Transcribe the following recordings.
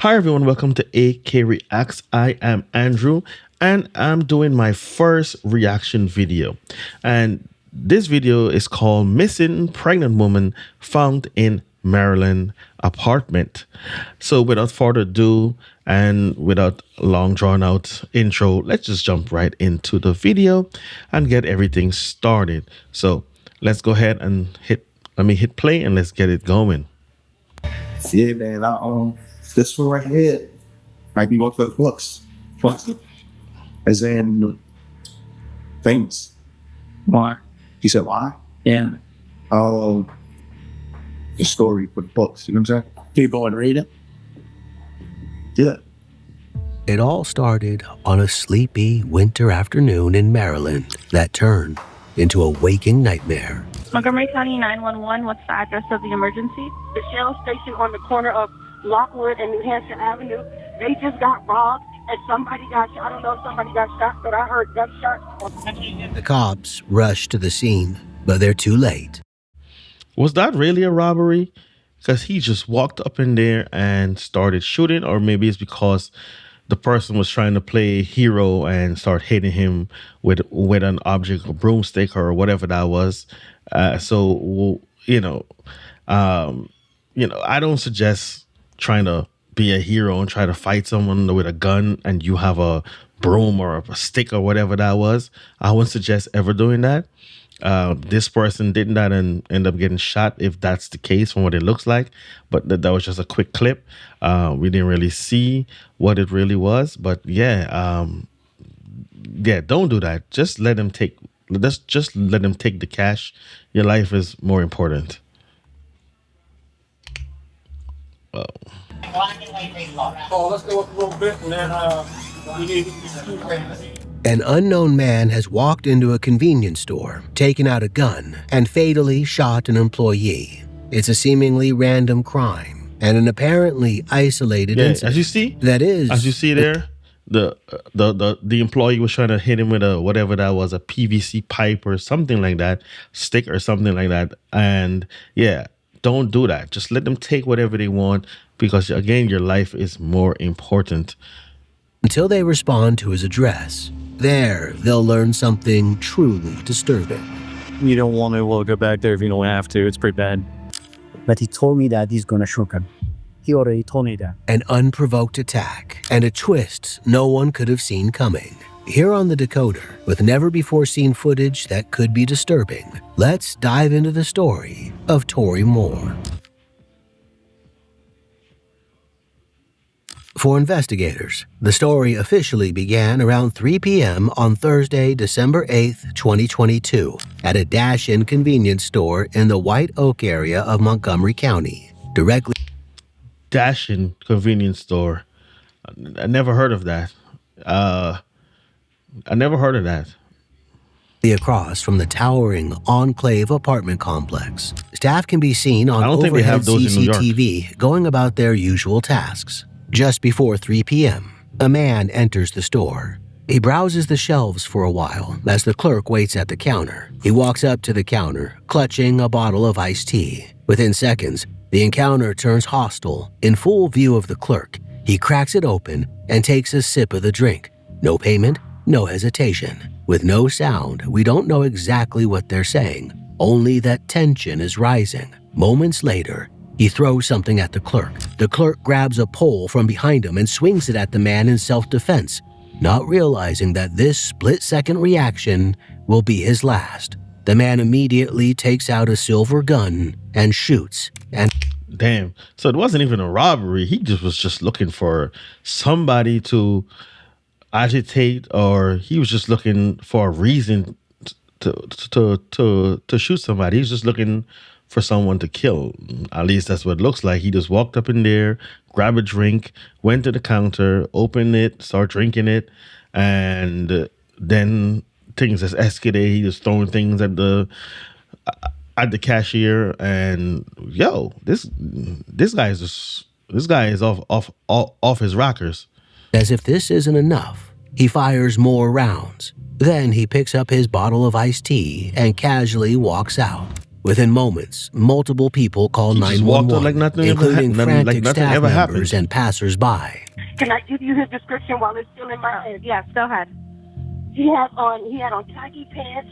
Hi everyone, welcome to AK Reacts. I am Andrew and I'm doing my first reaction video. And this video is called Missing Pregnant Woman Found in Maryland Apartment. So without further ado and without long drawn out intro, let's just jump right into the video and get everything started. So let's go ahead and let me hit play and let's get it going. Yeah, man. This one right here might be one for the books. As in famous. Why? You said why? Yeah. Oh, the story for the books. You know what I'm saying? People would read it. Yeah. It all started on a sleepy winter afternoon in Maryland that turned into a waking nightmare. Montgomery County 911, what's the address of the emergency? The Shell station on the corner of Lockwood and New Hampshire Avenue. They just got robbed and somebody got shot. I don't know if somebody got shot, but I heard gunshots. The cops rushed to the scene, but they're too late. Was that really a robbery? Because he just walked up in there and started shooting, or maybe it's because the person was trying to play hero and start hitting him with an object, a broomstick or whatever that was. I don't suggest trying to be a hero and try to fight someone with a gun and you have a broom or a stick or whatever that was. I wouldn't suggest ever doing that. This person did that and end up getting shot, if that's the case from what it looks like. But that was just a quick clip. We didn't really see what it really was. But yeah, don't do that. Just let them take. Just let them take the cash. Your life is more important. Oh, let's go up a little bit and then we need to. An unknown man has walked into a convenience store, taken out a gun, and fatally shot an employee. It's a seemingly random crime and an apparently isolated incident. As you see, as you see there, the employee was trying to hit him with a whatever that was, a PVC pipe or something like that, stick or something like that. And yeah, don't do that. Just let them take whatever they want, because again, your life is more important. Until they respond to his address. There, they'll learn something truly disturbing. You don't want to go back there if you don't have to. It's pretty bad. But he told me that he's gonna shoot him. He already told me that. An unprovoked attack and a twist no one could have seen coming. Here on the decoder, with never-before-seen footage that could be disturbing, let's dive into the story of Torrey Moore. For investigators, the story officially began around 3 p.m. on Thursday, December 8th, 2022, at a dash-in convenience store in the White Oak area of Montgomery County, directly... Dash-in convenience store. I never heard of that. Across from the towering Enclave apartment complex. Staff can be seen on overhead CCTV going about their usual tasks. Just before 3 p.m., a man enters the store. He browses the shelves for a while as the clerk waits at the counter. He walks up to the counter, clutching a bottle of iced tea. Within seconds, the encounter turns hostile. In full view of the clerk, he cracks it open and takes a sip of the drink. No payment, no hesitation. With no sound, we don't know exactly what they're saying, only that tension is rising. Moments later, he throws something at the clerk. The clerk grabs a pole from behind him and swings it at the man in self-defense, not realizing that this split-second reaction will be his last. The man immediately takes out a silver gun and shoots. And damn, so it wasn't even a robbery. He was just looking for somebody to agitate, or he was just looking for a reason to shoot somebody. He's just looking for someone to kill. At least that's what it looks like. He just walked up in there, grabbed a drink, went to the counter, opened it, started drinking it, and then things just escalated. He was throwing things at the cashier, and this guy is off his rockers. As if this isn't enough, he fires more rounds. Then he picks up his bottle of iced tea and casually walks out. Within moments, multiple people call 911, including frantic staff members and passers-by. Can I give you his description while it's still in my head? Yes, go ahead. He had on khaki pants,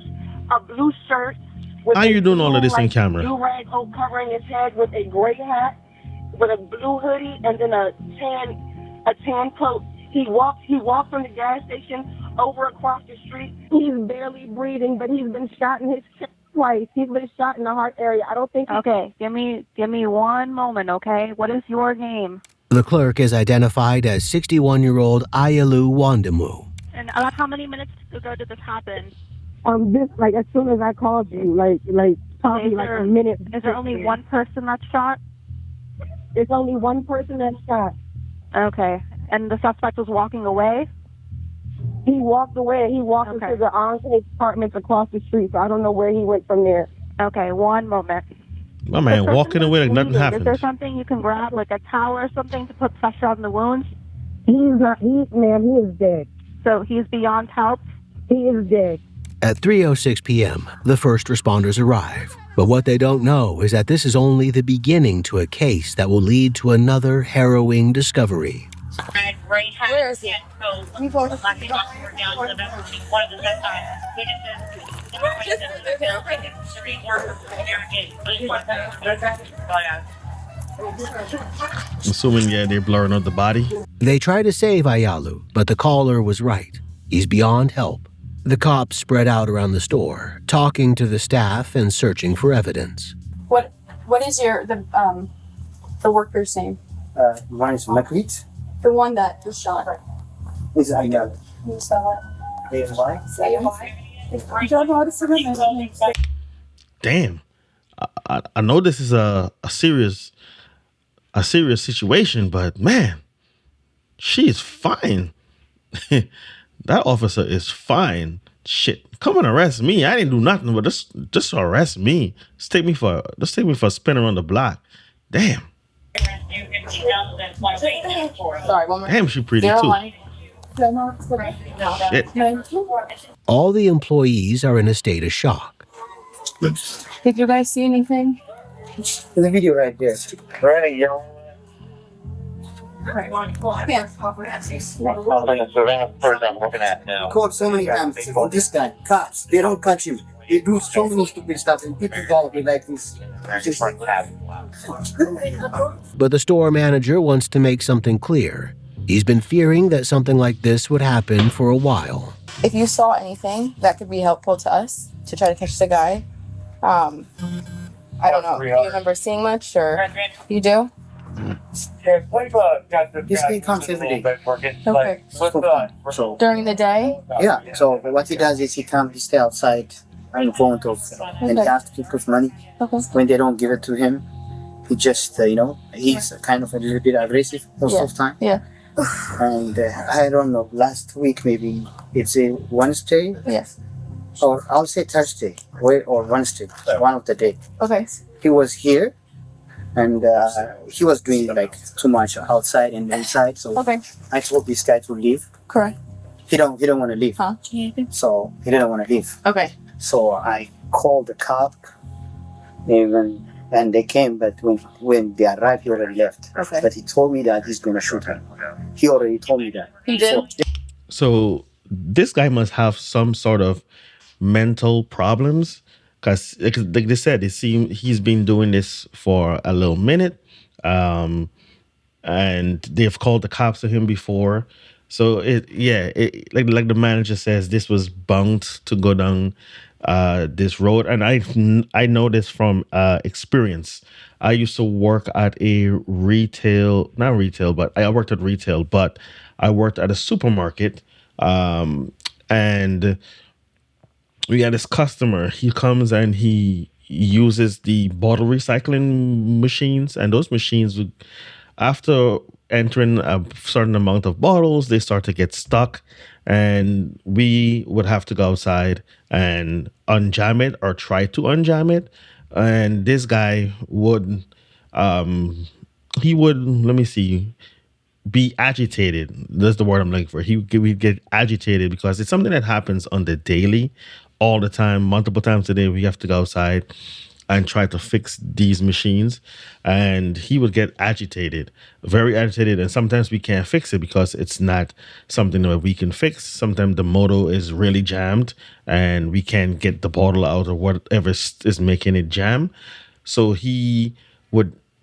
a blue shirt. How are you doing all of this on camera? Blue rag covering his head with a gray hat, with a blue hoodie, and then a tan coat. He walked from the gas station over across the street. He's barely breathing, but he's been shot in his chest twice. He's been shot in the heart area. I don't think. Okay, give me 1 moment, okay? What is your name? The clerk is identified as 61-year-old Ayalew Wandamu. And about how many minutes ago did this happen? This as soon as I called you, probably a minute. Is there only one person that's shot? There's only one person that's shot. Okay. And the suspect was walking away? He walked away. He walked into the unfinished apartments across the street, so I don't know where he went from there. Okay, 1 moment. My man walking away like nothing happened. Is there something you can grab, like a towel or something, to put pressure on the wounds? He is dead. So he's beyond help? He is dead. At 3:06 p.m., the first responders arrive. But what they don't know is that this is only the beginning to a case that will lead to another harrowing discovery. Where is he? I'm assuming, they're blurring out the body. They try to save Ayalew, but the caller was right. He's beyond help. The cops spread out around the store, talking to the staff and searching for evidence. What is the worker's name? One is McLeod. The one that was shot. Is Ayalew. Can you spell it? A-Y. Damn. I know this is a serious situation, but man, she is fine. That officer is fine. Shit, come and arrest me. I didn't do nothing, but just arrest me. Just take me for a spin around the block. Damn. Sorry, one more. Damn, she pretty too. Shit. All the employees are in a state of shock. Did you guys see anything? There's a video right there. Right, yo. Called so many times for this guy. Cops, they don't catch him. They do so many stupid stuff, and people gotta be like this. But the store manager wants to make something clear. He's been fearing that something like this would happen for a while. If you saw anything that could be helpful to us to try to catch the guy, I don't know. Do you remember seeing much, or you do? This guy comes every day. Okay. So, During the day? yeah, so what he does is he stay outside in front of, and he asks people's money. Okay. When they don't give it to him, he just, he's kind of a little bit aggressive most of the time. Yeah. And I don't know, last week maybe it's a Wednesday, Yes. or I'll say Thursday or Wednesday, one of the day. Okay. He was here, and he was doing too much outside and inside. So Okay. I told this guy to leave. Correct. He don't want to leave. Huh? So he didn't want to leave. Okay. So I called the cop, and they came. But when they arrived, he already left. Okay. But he told me that he's gonna shoot her. He already told me that. He did? So this guy must have some sort of mental problems, because like they said, it seems he's been doing this for a little minute, and they've called the cops to him before. So like the manager says, this was bound to go down this road, and I know this from experience. I used to work at a not retail, but I worked at retail, but I worked at a supermarket, and we had this customer. He comes and he uses the bottle recycling machines, and those machines would, after entering a certain amount of bottles, they start to get stuck, and we would have to go outside and unjam it or try to unjam it. And this guy would, be agitated. That's the word I'm looking for. We'd get agitated because it's something that happens on the daily, all the time, multiple times a day. We have to go outside and try to fix these machines, and he would get agitated, very agitated, and sometimes we can't fix it because it's not something that we can fix. Sometimes the motor is really jammed and we can't get the bottle out or whatever is making it jam. So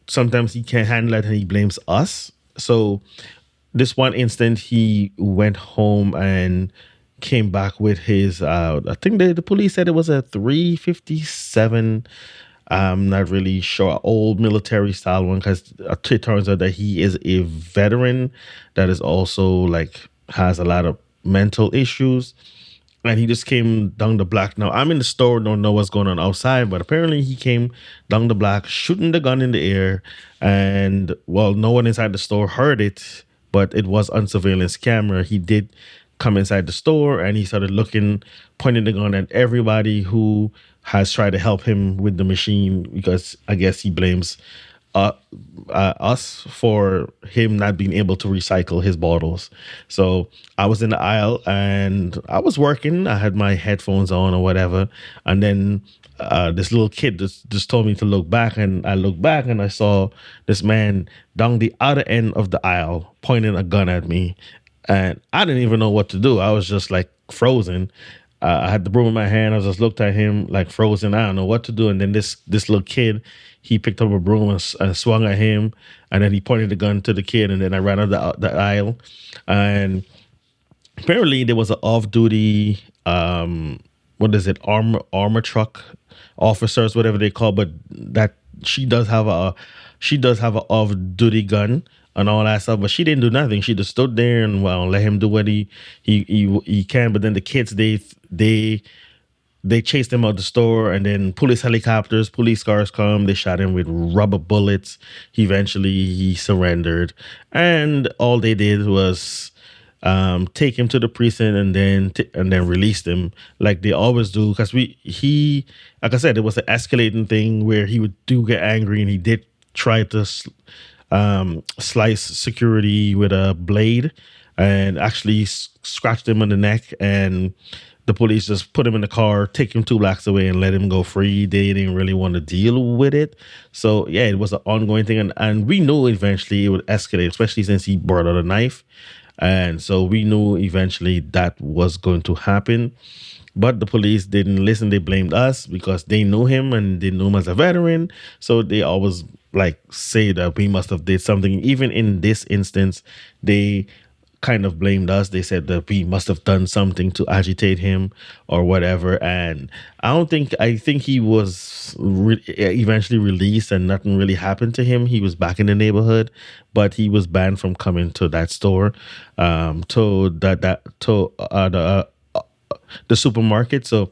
sometimes he can't handle it and he blames us. So this one instant, he went home and came back with his, I think the police said it was a 357. I'm not really sure, old military style one, because it turns out that he is a veteran that is also like has a lot of mental issues. And he just came down the block. Now, I'm in the store, don't know what's going on outside, but apparently he came down the block shooting the gun in the air. And, well, no one inside the store heard it, but it was on surveillance camera. He did come inside the store and he started pointing the gun at everybody who has tried to help him with the machine, because I guess he blames us for him not being able to recycle his bottles. So I was in the aisle and I was working. I had my headphones on or whatever. And then this little kid just told me to look back. And I looked back and I saw this man down the other end of the aisle pointing a gun at me. And I didn't even know what to do. I was just like frozen. I had the broom in my hand. I just looked at him like frozen. I don't know what to do. And then this little kid, he picked up a broom and swung at him. And then he pointed the gun to the kid. And then I ran out the aisle. And apparently there was an off-duty, armor truck officers, whatever they call. But that she does have a off-duty gun and all that stuff, but she didn't do nothing. She just stood there and, well, let him do what he can. But then the kids, they chased him out the store, and then police helicopters, police cars come. They shot him with rubber bullets. He surrendered, and all they did was take him to the precinct and then released him like they always do. Because like I said, it was an escalating thing where he would get angry, and he did try to slice security with a blade and actually scratched him on the neck, and the police just put him in the car, take him 2 blocks away, and let him go free. They didn't really want to deal with it. So yeah, it was an ongoing thing, and we knew eventually it would escalate, especially since he brought out a knife. And so we knew eventually that was going to happen. But the police didn't listen. They blamed us because they knew him and they knew him as a veteran. So they always say that we must have did something. Even in this instance, they kind of blamed us. They said that we must have done something to agitate him or whatever. And I think he was eventually released and nothing really happened to him. He was back in the neighborhood, but he was banned from coming to that store, the supermarket. So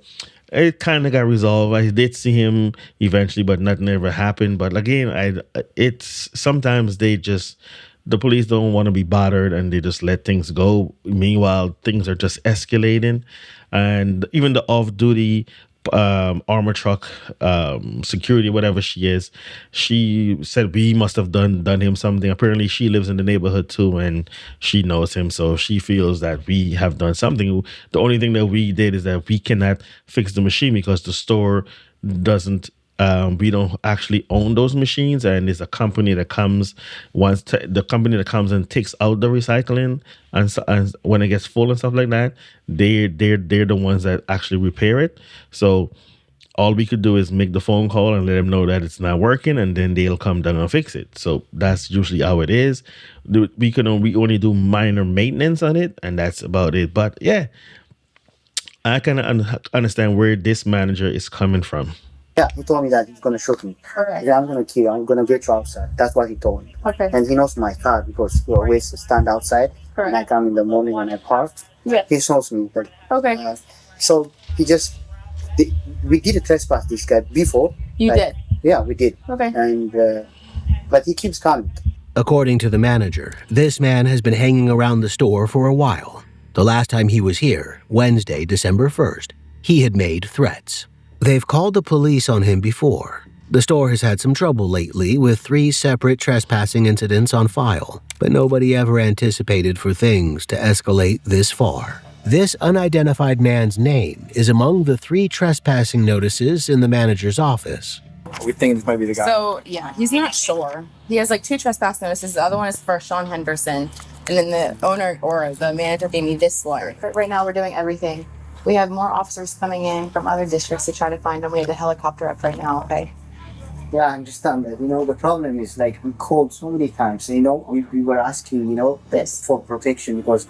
it kind of got resolved. I did see him eventually, but nothing ever happened. But again, it's sometimes the police don't want to be bothered and they just let things go. Meanwhile, things are just escalating. And even the off-duty armor truck security, whatever she is, she said we must have done him something. Apparently she lives in the neighborhood too, and she knows him, so she feels that we have done something. The only thing that we did is that we cannot fix the machine because the store doesn't we don't actually own those machines, and it's a company that comes and takes out the recycling, and when it gets full and stuff like that, they're the ones that actually repair it. So all we could do is make the phone call and let them know that it's not working, and then they'll come down and fix it. So that's usually how it is. We only do minor maintenance on it, and that's about it. But yeah, I kind of understand where this manager is coming from. Yeah, he told me that he's going to shoot me. Okay. Yeah, I'm going to kill you. I'm going to get you outside. That's what he told me. Okay. And he knows my car because he always stand outside. Correct. And I come in the morning when I park. Yeah. He knows me. But, Okay. So we did a trespass this guy before. You did? Yeah, we did. Okay. And but he keeps coming. According to the manager, this man has been hanging around the store for a while. The last time he was here, Wednesday, December 1st, he had made threats. They've called the police on him before. The store has had some trouble lately with 3 separate trespassing incidents on file, but nobody ever anticipated for things to escalate this far. This unidentified man's name is among the 3 trespassing notices in the manager's office. We think this might be the guy. So, yeah, he's not sure. He has like 2 trespass notices. The other one is for Sean Henderson. And then the owner or the manager gave me this one. But right now we're doing everything. We have more officers coming in from other districts to try to find them. We have the helicopter up right now, okay? Yeah, I understand that. The problem is like we called so many times. We were asking, This. for protection because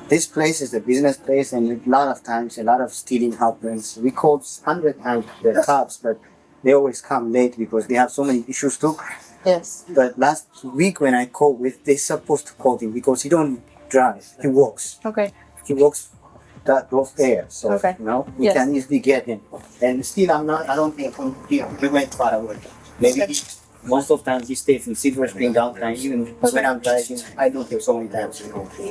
this place is a business place and a lot of times a lot of stealing happens. We called 100 times the cops, but they always come late because they have so many issues too. Yes. But last week when I called, they're supposed to call him because he don't drive. He walks. Okay. He walks those there. So, Okay. We Yes. can easily get him. And still, I don't think he went far away. Maybe most of the times he stays in Silver Spring downtown. Even when I'm driving, I don't think so many times.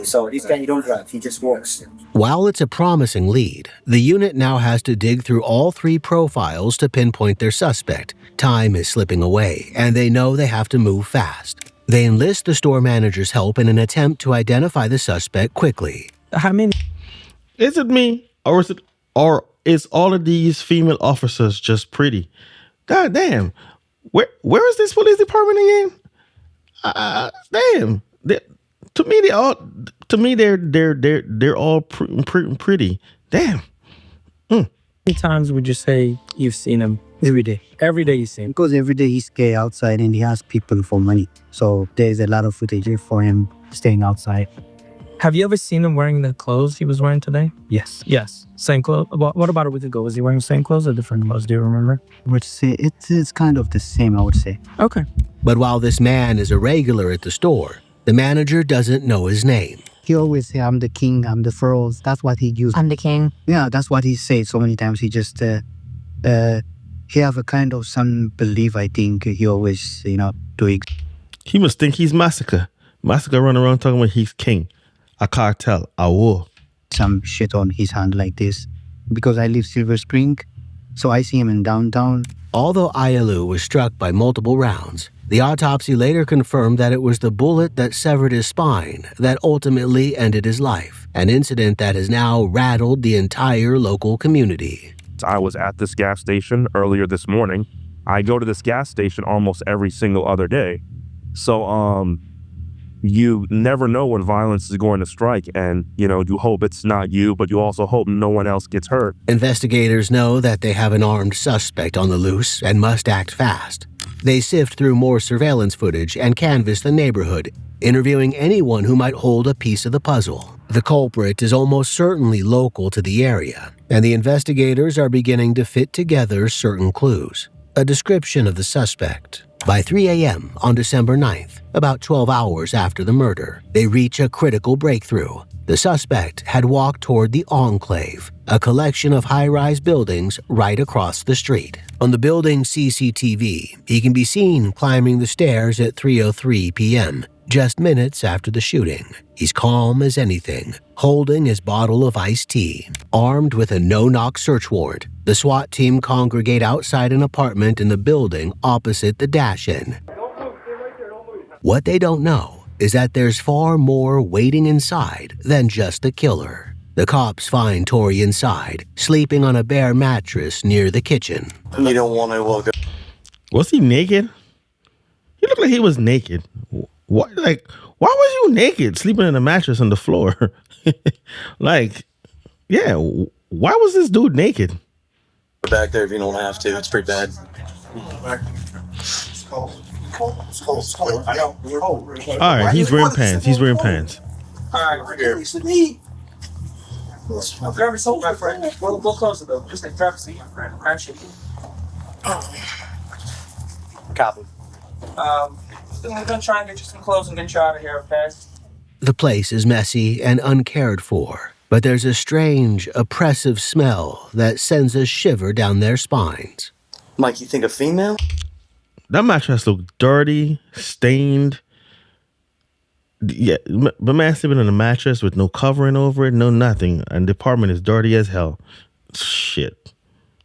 So this guy, he don't drive. He just walks. While it's a promising lead, the unit now has to dig through all 3 profiles to pinpoint their suspect. Time is slipping away, and they know they have to move fast. They enlist the store manager's help in an attempt to identify the suspect quickly. How many? Is it me, or is all of these female officers just pretty? God damn. Where is this police department again? Damn. They're all pretty. Damn. How many times would you say you've seen him? Every day. Every day you see him. Because every day he's stay outside and he asks people for money. So there's a lot of footage for him staying outside. Have you ever seen him wearing the clothes he was wearing today? Yes. Yes. Same clothes. What about a week ago? Was he wearing the same clothes or different clothes? Do you remember? I would say it's kind of the same, I would say. Okay. But while this man is a regular at the store, the manager doesn't know his name. He always say, I'm the king, I'm the furrows. That's what he used. I'm the king. Yeah, that's what he said so many times. He just, he have a kind of some belief, I think. He always, doing. He must think he's Massacre. Massacre running around talking about he's king. A cartel, a war. Some shit on his hand like this. Because I live Silver Spring, so I see him in downtown. Although Ayalew was struck by multiple rounds, the autopsy later confirmed that it was the bullet that severed his spine that ultimately ended his life, an incident that has now rattled the entire local community. I was at this gas station earlier this morning. I go to this gas station almost every single other day. So, you never know when violence is going to strike, and, you hope it's not you, but you also hope no one else gets hurt. Investigators know that they have an armed suspect on the loose and must act fast. They sift through more surveillance footage and canvass the neighborhood, interviewing anyone who might hold a piece of the puzzle. The culprit is almost certainly local to the area, and the investigators are beginning to fit together certain clues. A description of the suspect. By 3 a.m. on December 9th, about 12 hours after the murder, they reach a critical breakthrough. The suspect had walked toward the Enclave, a collection of high-rise buildings right across the street. On the building's CCTV, he can be seen climbing the stairs at 3:03 p.m., just minutes after the shooting. He's calm as anything, holding his bottle of iced tea. Armed with a no-knock search warrant, the SWAT team congregate outside an apartment in the building opposite the dash-in. What they don't know is that there's far more waiting inside than just the killer. The cops find Torrey inside, sleeping on a bare mattress near the kitchen. You don't want to walk. Was he naked? He looked like he was naked. What? Like, why was you naked, sleeping in a mattress on the floor? Like, yeah, why was this dude naked? Back there if you don't have to. It's pretty bad. All right, he's wearing pants. He's wearing pants. All right, we're here. Grab your soap, my friend. We'll close it though. Just like grab a seat, my friend. Actually. Copy. We're gonna try and get you some clothes and get you out of here fast. The place is messy and uncared for, but there's a strange, oppressive smell that sends a shiver down their spines. Mike, you think a female? That mattress looked dirty, stained. Yeah, but man sleeping on a mattress with no covering over it, no nothing, and the apartment is dirty as hell. Shit.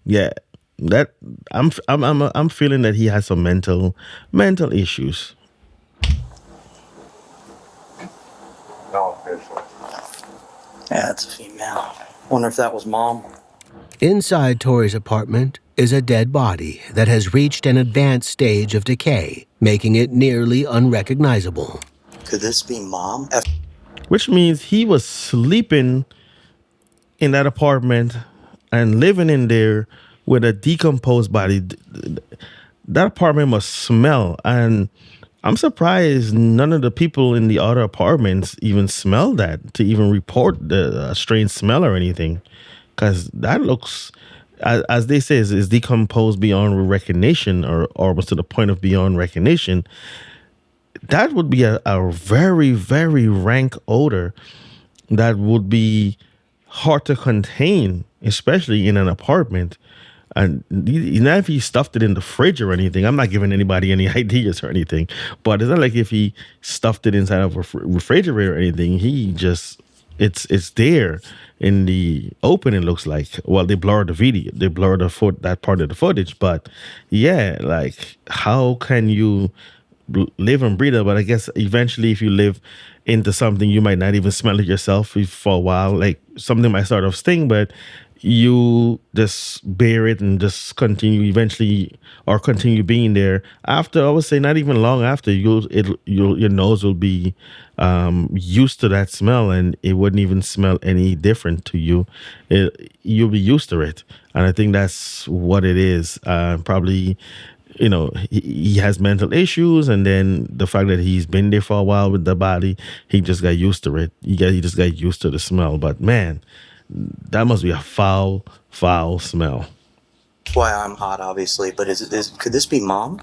Yeah, that I'm feeling that he has some mental issues. Yeah, it's a female. Wonder if that was mom. Inside Torrey's apartment is a dead body that has reached an advanced stage of decay, making it nearly unrecognizable. Could this be Mom? Which means he was sleeping in that apartment and living in there with a decomposed body. That apartment must smell. And I'm surprised none of the people in the other apartments even smell that, to even report the strange smell or anything. Because that looks, as they say, is decomposed beyond recognition, or almost to the point of beyond recognition. That would be a very, very rank odor that would be hard to contain, especially in an apartment. And not if he stuffed it in the fridge or anything. I'm not giving anybody any ideas or anything, but it's not like if he stuffed it inside of a refrigerator or anything. He just, it's there in the open. It looks like, well, they blurred the video, they blurred that part of the footage. But yeah, like, how can you live and breathe it? But I guess eventually, if you live into something, you might not even smell it yourself for a while. Like, something might start off sting, but you just bear it and just continue being there. After, I would say, not even long after, your nose will be used to that smell, and it wouldn't even smell any different to you. You'll be used to it, and I think that's what it is. Probably, he has mental issues, and then the fact that he's been there for a while with the body, he just got used to it. He just got used to the smell. But man, that must be a foul, foul smell. Why I'm hot, obviously, but could this be Mom?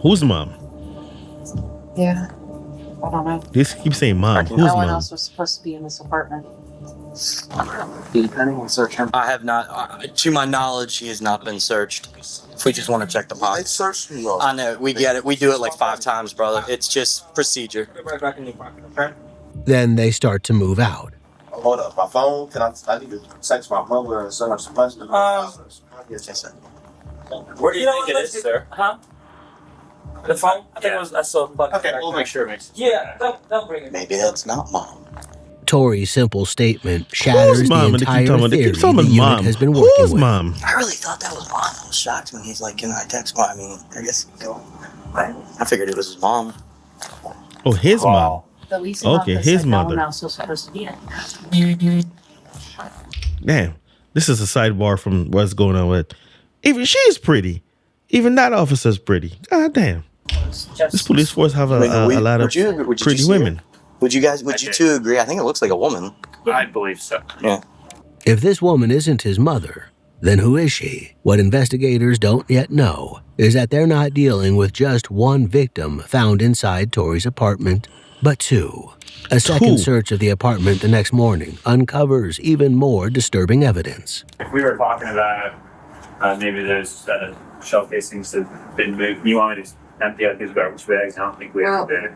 Who's Mom? Yeah, I don't know. This keeps saying Mom. Who's No one Mom? else was supposed to be in this apartment. I have not, to my knowledge, he has not been searched. If we just want to check the box. It's searched me. I know, we get it. We do it like 5 times, brother. It's just procedure. Then they start to move out. Hold up, my phone. I need to text my mother and send her some messages. Yes, sir. Where do you think it is, sir? Huh? The phone? I think it was. I saw the button. Okay, we'll make sure. Yeah, they'll bring it. Maybe that's not Mom. Torrey's simple statement shatters the entire theory the unit has been working with. Mom? I really thought that was Mom. I was shocked when he's like, "Can I text Mom?" I mean, I guess go. I figured it was his mom. Oh, his mom. Okay, his mother. Damn, this is a sidebar from what's going on with. Even she's pretty. Even that officer's pretty. God damn. This police force have a lot of pretty women. Would you two agree? I think it looks like a woman. I believe so. Yeah. If this woman isn't his mother, then who is she? What investigators don't yet know is that they're not dealing with just one victim found inside Torrey's apartment, but 2. A second search of the apartment the next morning uncovers even more disturbing evidence. If we were talking about maybe those shell casings that have been moved, you want me to empty out these garbage bags? I don't think we have to.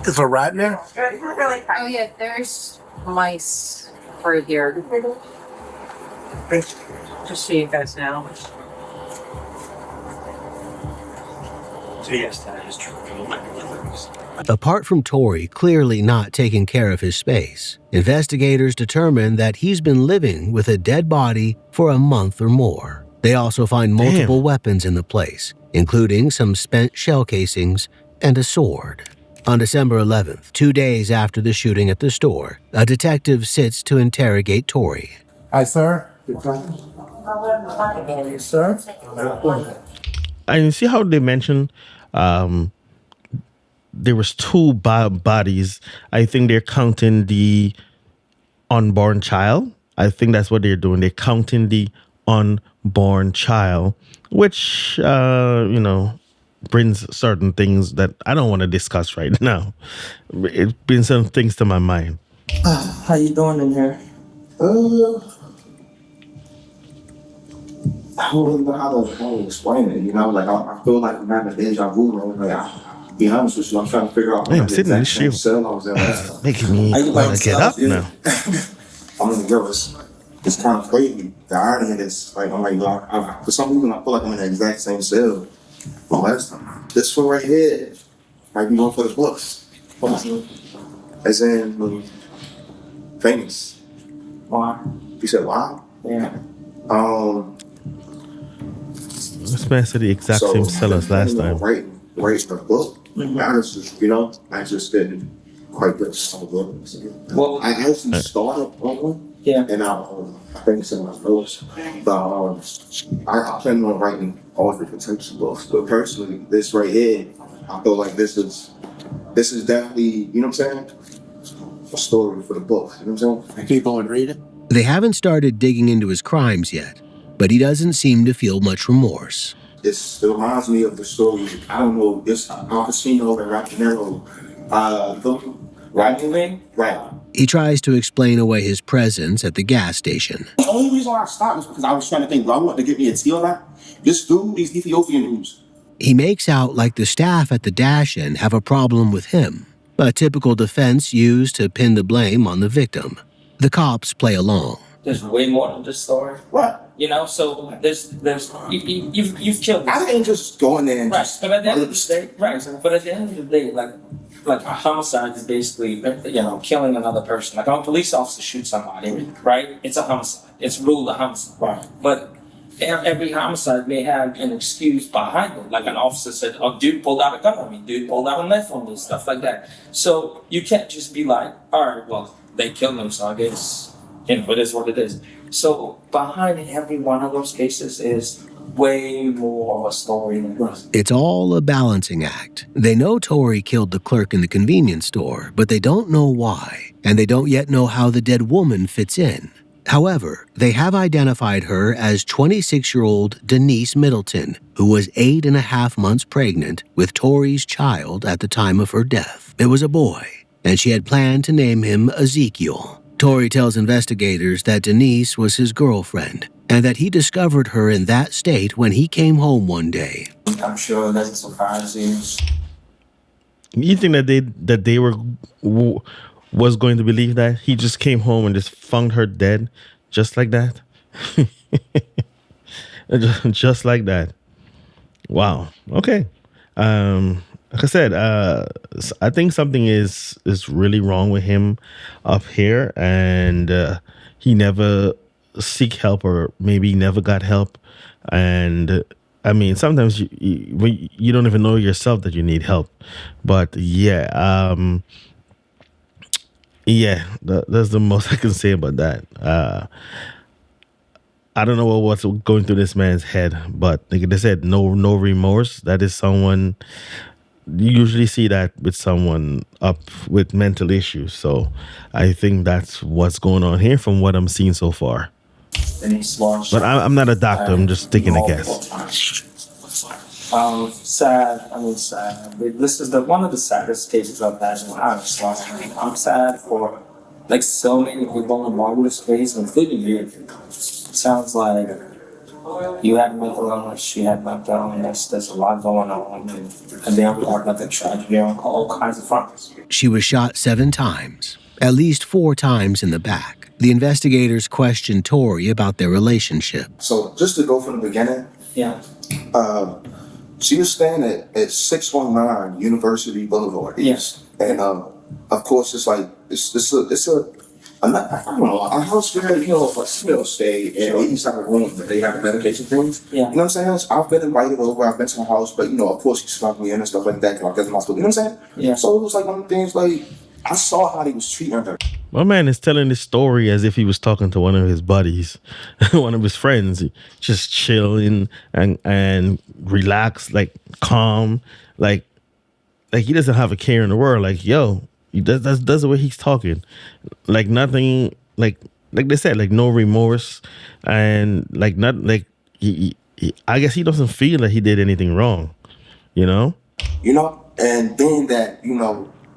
Is a rat in there? Oh yeah, there's mice through here. Just so you guys know. So yes, that is true. Apart from Torrey clearly not taking care of his space, investigators determine that he's been living with a dead body for a month or more. They also find multiple weapons in the place, including some spent shell casings and a sword. On December 11th, 2 days after the shooting at the store, a detective sits to interrogate Torrey. Hi, sir. Sir? And you see how they mentioned there was 2 bodies. I think they're counting the unborn child. I think that's what they're doing. They're counting the unborn child, which, brings certain things that I don't want to discuss right now. It brings some things to my mind. How you doing in here? I don't know how to explain it, I feel like I'm having a deja vu. I'll be honest with you, I'm trying to figure out. I'm sitting in this shit. Making me want to get up now. I'm gonna give us. It's kind of crazy. The irony of this, for some reason, I feel like I'm in the exact same cell. My last time. This one right here might be one for the books. As in, famous. Why? He said, wow. Yeah. This man said the exact same sell as last time. Writing a book. Honestly, I just didn't quite get the book. Well, I actually started on one. Yeah. And I think it's in my notes. But I plan on writing all the potential books. But personally, this right here, I feel like this is definitely, you know what I'm saying? A story for the book. You know what I'm saying? Keep on reading. They haven't started digging into his crimes yet, but he doesn't seem to feel much remorse. It reminds me of the story, I don't know, this Al Pacino and Rockinero, right. He tries to explain away his presence at the gas station. The only reason why I stopped was because I was trying to think, do I want to get me a deal now? This dude, these Ethiopian dudes. He makes out like the staff at the dash-in have a problem with him, a typical defense used to pin the blame on the victim. The cops play along. There's way more to this story. What? So you've killed this. I didn't just go in there and just... But at the end of the day, but at the end of the day, like a homicide is basically, killing another person. Like a police officer shoots somebody, right? It's a homicide. It's ruled a homicide. Right. But every homicide may have an excuse behind it. Like an officer said, oh, dude pulled out a gun on me. Dude pulled out a knife on me, stuff like that. So you can't just be like, all right, well, they killed him, so I guess, it is what it is. So behind every one of those cases is way more of a story than this. It's all a balancing act. They know Torrey killed the clerk in the convenience store, but they don't know why, and they don't yet know how the dead woman fits in. However, they have identified her as 26-year-old Denise Middleton, who was 8.5 months pregnant with Torrey's child at the time of her death. It was a boy, and she had planned to name him Ezekiel. Torrey tells investigators that Denise was his girlfriend, and that he discovered her in that state when he came home one day. I'm sure that's a surprise to you. You think that they was going to believe that he just came home and just found her dead, just like that? Just like that. Wow. Okay. Like I said, I think something is really wrong with him up here, and he never seek help, or maybe never got help. And I mean, sometimes you don't even know yourself that you need help. But yeah, that's the most I can say about that. I don't know what's going through this man's head, but like I said, no remorse. That is someone. You usually see that with someone up with mental issues. So I think that's what's going on here from what I'm seeing so far. But I'm not a doctor. I'm just taking a guess. Sad. I mean, sad. This is one of the saddest cases I've had in my life. I'm sad for so many people involved with this case, including you. It sounds like you had mental illness, she had mental illness. There's a lot going on, and then we talk about the tragedy on all kinds of fronts. She was shot 7 times, at least 4 times in the back. The investigators questioned Torrey about their relationship. So just to go from the beginning, she was staying at 619 University Boulevard. Yes. And of course, it's I don't know, a house where, a still stay in each type of room that they have the medication things. Yeah. You know what I'm saying? I've been invited over, I've been to her house, but of course he snuck me in and stuff like that, because I'm not supposed, you know what I'm saying? Yeah. So it was one of the things, I saw how he was treating her. My man is telling this story as if he was talking to one of his buddies, one of his friends, just chilling and relaxed, calm, like he doesn't have a care in the world. That's the way he's talking. Nothing, like they said, no remorse, and he I guess he doesn't feel that he did anything wrong, And being that,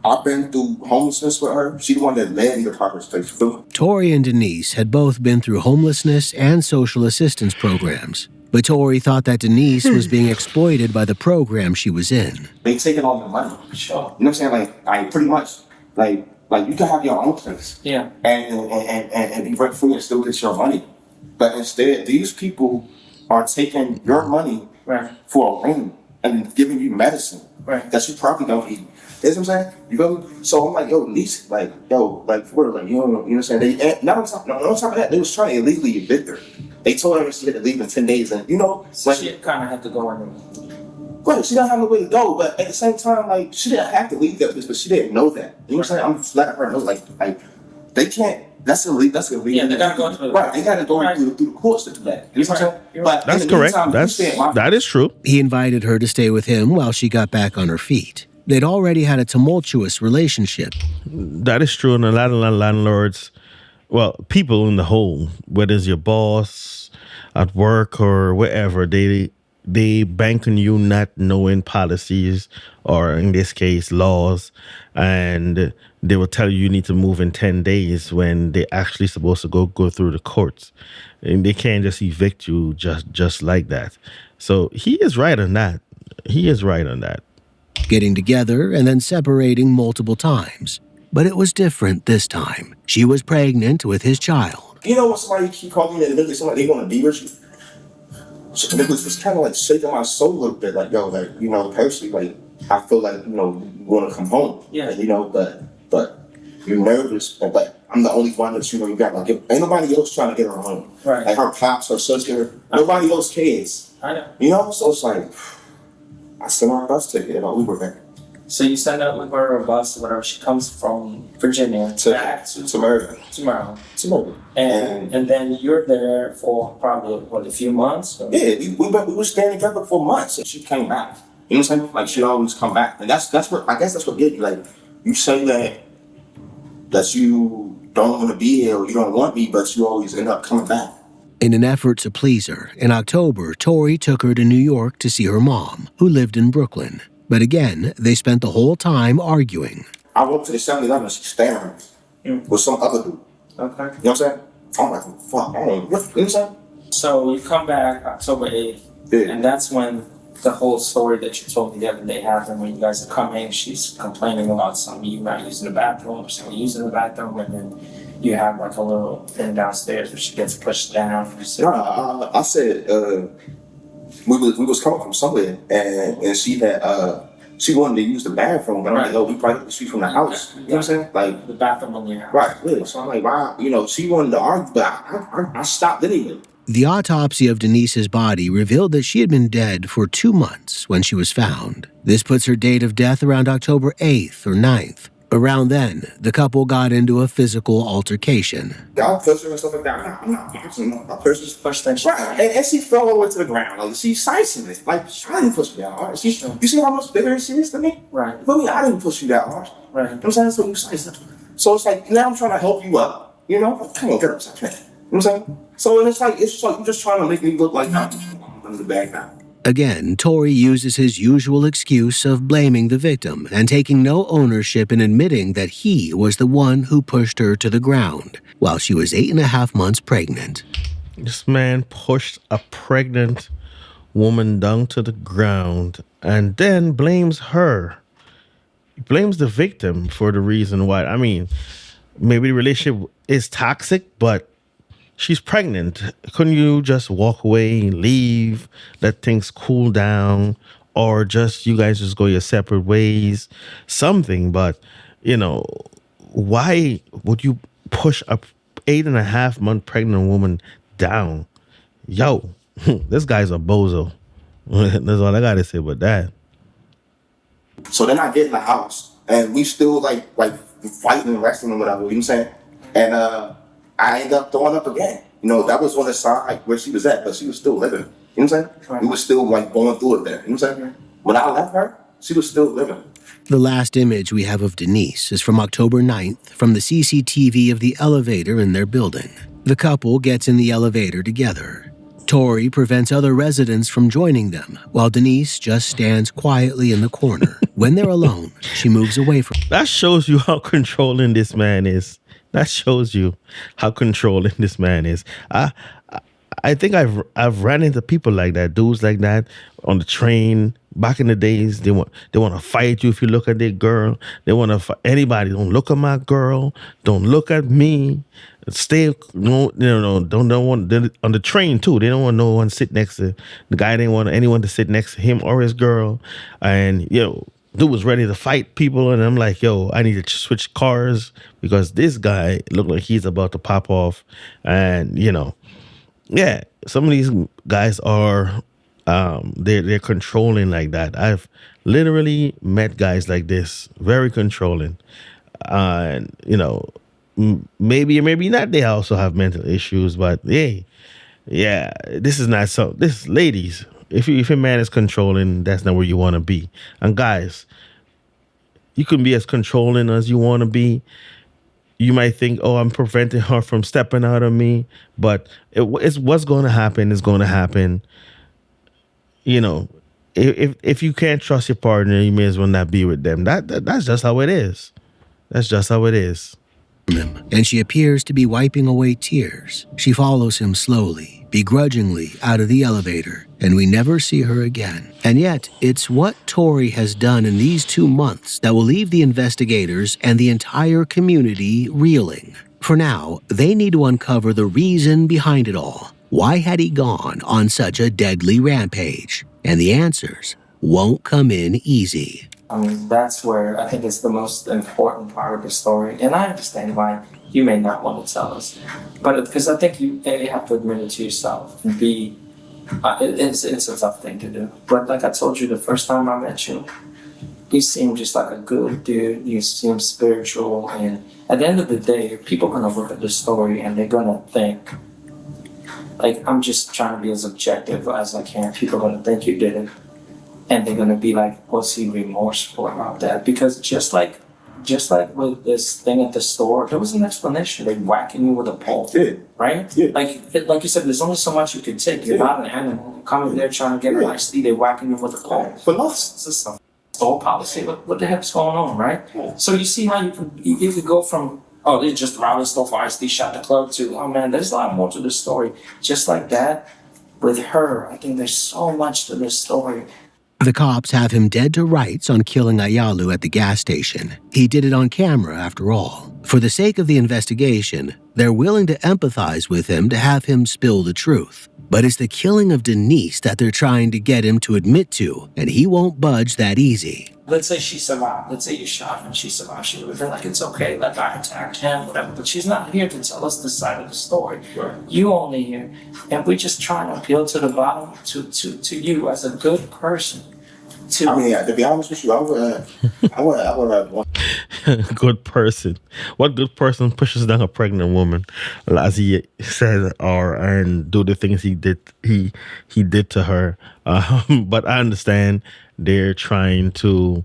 I've been through homelessness with her. She the one that led me to Parker's place. Torrey and Denise had both been through homelessness and social assistance programs. But Torrey thought that Denise was being exploited by the program she was in. They taking all the money. Sure. You know what I'm saying? Like pretty much, like you can have your own place. Yeah. And be rent free and still get your money. But instead, these people are taking your money for a ring and giving you medicine that you probably don't need. You know what I'm saying? You feel me? So I'm like, yo, Denise, like, yo, like, for real, like, you know what I'm saying? Not on top of that, they was trying to illegally evict her. They told her she had to leave in 10 days, and so like, she kind of had to go in. Right, she don't have no way to go, but at the same time, like, she didn't have to leave that place, but she didn't know that. You know what I'm saying? I'm just letting her know, like, they can't. That's illegal. That's illegal. Yeah, they gotta go through. Right, they gotta go through the courts to do that. You know what I'm saying? But that's correct. That is true. He invited her to stay with him while she got back on her feet. They'd already had a tumultuous relationship. That is true, and a lot of landlords, well, people in the whole, whether it's your boss at work or wherever, they bank on you not knowing policies, or in this case, laws, and they will tell you need to move in 10 days when they're actually supposed to go through the courts. And they can't just evict you just like that. So he is right on that. He is right on that. Getting together and then separating multiple times. But it was different this time. She was pregnant with his child. You know when somebody keep calling me that somebody they want to be with you? So it was kind of like shaking my soul a little bit, like, yo, like, you know, personally, like, I feel like, you know, you want to come home. Yeah. And, you know, but you're nervous, but I'm the only one that, you know, you got, like, ain't nobody else trying to get her home. Right. Like her pops, her sister, nobody else cares. I know. You know, so it's like, I sent her a bus ticket and Uber back. So you send out with her a bus or whatever. She comes from Virginia back to Maryland. And then you're there for probably a few months? Or? Yeah, we were staying together for months, and she came back. You know what I'm saying? Like, she'd always come back, and that's what I guess that's what get you. Like, you say that you don't want to be here or you don't want me, but you always end up coming back. In an effort to please her, in October, Torrey took her to New York to see her mom, who lived in Brooklyn. But again, they spent the whole time arguing. I went to the 7-Eleven, she's staring with some other dude. Okay. You know what I'm saying? I'm like, fuck, you know what I'm saying? So you come back October 8th, and that's when the whole story that you told me the other day happened. When you guys are coming, she's complaining about some of you not using the bathroom, some using the bathroom, and then you have like a little thing downstairs where she gets pushed down. I said, we was coming from somewhere, and she had she wanted to use the bathroom, but I'm like, oh, we probably street from the house. You know what I'm saying? Like the bathroom on the house. Right, really. So I'm like, wow, you know, she wanted to argue, but I stopped anyway. The autopsy of Denise's body revealed that she had been dead for 2 months when she was found. This puts her date of death around October 8th or 9th. Around then, the couple got into a physical altercation. Y'all push her and stuff like that. I'm not pushing her. I pushed her. Right, and she fell all the way to the ground. Like, she's slicing it. Like, I didn't push you that hard. You see how much bigger she is than me? Right. But I didn't push you that hard. Right. You know what I'm saying? So you sliced it. So it's like, now I'm trying to help you up. You know? Come on, get upside down. You know what I'm saying? So and it's like you're just trying to make me look like I'm in the bag now. Again, Torrey uses his usual excuse of blaming the victim and taking no ownership in admitting that he was the one who pushed her to the ground while she was 8.5 months pregnant. This man pushed a pregnant woman down to the ground and then blames her. He blames the victim for the reason why. I mean, maybe the relationship is toxic, but she's pregnant. Couldn't you just walk away, leave, let things cool down, or just you guys just go your separate ways? Something, but you know, why would you push a 8.5 month pregnant woman down? Yo, this guy's a bozo. That's all I gotta say about that. So then I get in the house and we still like fighting and wrestling and whatever, you know what I'm saying? And I ended up throwing up again. You know, that was on the side where she was at, but she was still living. You know what I'm saying? Right. We were still like going through it there. You know what I'm saying? When I left her, she was still living. The last image we have of Denise is from October 9th from the CCTV of the elevator in their building. The couple gets in the elevator together. Torrey prevents other residents from joining them, while Denise just stands quietly in the corner. When they're alone, she moves away from him. That shows you how controlling this man is. That shows you how controlling this man is. I think I've ran into people like that, dudes like that on the train. Back in the days, they want to fight you if you look at their girl. They want to fight anybody. Don't look at my girl. Don't look at me. Stay. Don't want on the train too. They don't want no one sit next to the guy. They don't want anyone to sit next to him or his girl. And dude was ready to fight people, and I'm like, yo, I need to switch cars because this guy looked like he's about to pop off. And yeah, some of these guys are they're controlling like that. I've literally met guys like this, very controlling. And maybe or maybe not, they also have mental issues, but hey, yeah, this is not so. This, ladies, if a man is controlling, that's not where you want to be. And guys, you can be as controlling as you want to be. You might think, oh, I'm preventing her from stepping out on me, but it's what's going to happen is going to happen. If you can't trust your partner, you may as well not be with them. That's just how it is. That's just how it is. And she appears to be wiping away tears. She follows him slowly, begrudgingly out of the elevator, and we never see her again. And yet, it's what Torrey has done in these 2 months that will leave the investigators and the entire community reeling. For now, they need to uncover the reason behind it all. Why had he gone on such a deadly rampage? And the answers won't come in easy. I mean, that's where I think it's the most important part of the story. And I understand why you may not want to tell us. But because I think you have to admit it to yourself. And it's a tough thing to do. But like I told you the first time I met you, you seem just like a good dude. You seem spiritual. And at the end of the day, people are going to look at the story and they're going to think, like, I'm just trying to be as objective as I can. People are going to think you did it. And they're gonna be like, was he remorseful about that? Because just like with this thing at the store, there was an explanation. They're whacking you with a pole, right? Yeah. Like you said, there's only so much you can take. You're not an animal. You come in there trying to get a nice tea, they're whacking you with a pole. But lost, it's a store policy. What the heck's going on, right? Yeah. So you see how you could go from, oh, they just robbed the store for ice tea, shot the clerk, to, oh man, there's a lot more to the story. Just like that, with her, I think there's so much to this story. The cops have him dead to rights on killing Ayalew at the gas station. He did it on camera, after all. For the sake of the investigation, they're willing to empathize with him to have him spill the truth. But it's the killing of Denise that they're trying to get him to admit to, and he won't budge that easy. Let's say she survived. Let's say you shot her and she survived. She would have been like, it's okay, that guy attacked him, whatever. But she's not here to tell us this side of the story. Sure. You only here. And we're just trying to appeal to the bottom, to you as a good person. I mean, to be honest with you, I would good person. What good person pushes down a pregnant woman, as he said, and do the things he did to her? But I understand they're trying to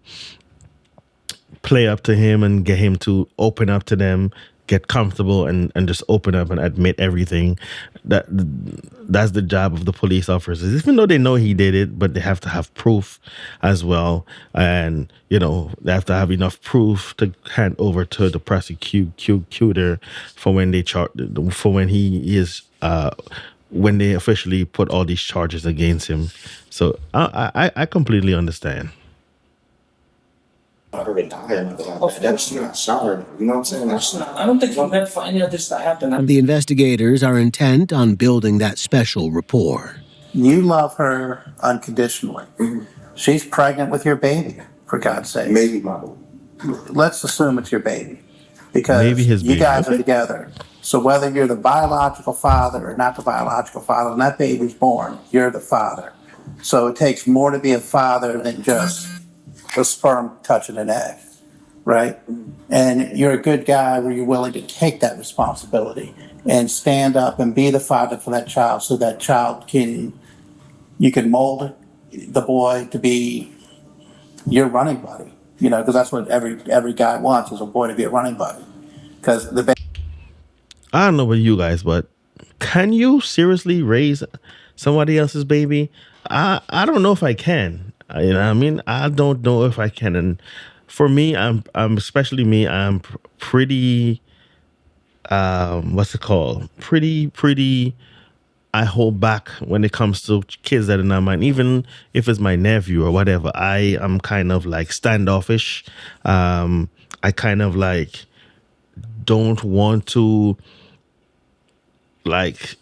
play up to him and get him to open up to them, get comfortable, and just open up and admit everything. That's the job of the police officers, even though they know he did it, but they have to have proof as well. And, they have to have enough proof to hand over to the prosecutor for when when they officially put all these charges against him. So I completely understand. I don't think I'm meant for any of this to happen. The investigators are intent on building that special rapport. You love her unconditionally. Mm-hmm. She's pregnant with your baby, for God's sake. Maybe my baby. Let's assume it's your baby. Because maybe his you guys are together. So whether you're the biological father or not the biological father, when that baby's born, you're the father. So it takes more to be a father than just a sperm touching an egg, right? And you're a good guy where you're willing to take that responsibility and stand up and be the father for that child, so that child you can mold the boy to be your running buddy, because that's what every guy wants, is a boy to be a running buddy. Because I don't know about you guys, but can you seriously raise somebody else's baby? I don't know if I can. You know what I mean? I don't know if I can. And for me, I'm especially me, I'm pretty, what's it called? Pretty, I hold back when it comes to kids that are not mine. Even if it's my nephew or whatever, I am kind of like standoffish. I kind of like don't want to, like,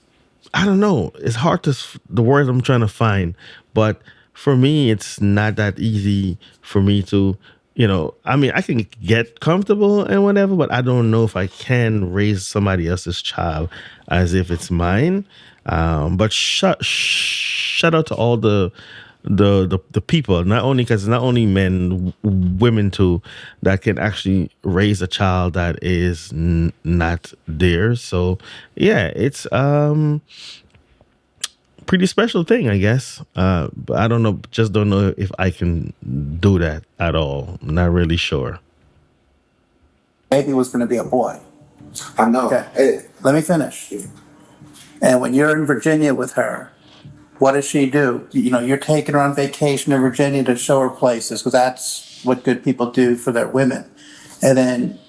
I don't know. It's hard to, the words I'm trying to find, but for me, it's not that easy for me to, I mean, I can get comfortable and whatever, but I don't know if I can raise somebody else's child as if it's mine. But shout out to all the people, not only because not only men, women too, that can actually raise a child that is not theirs. So yeah, it's pretty special thing, I guess. But I don't know, just don't know if I can do that at all. Not really sure. Maybe it was going to be a boy. I know. Okay. Hey, let me finish. And when you're in Virginia with her, what does she do? You're taking her on vacation in Virginia to show her places, because that's what good people do for their women. And then,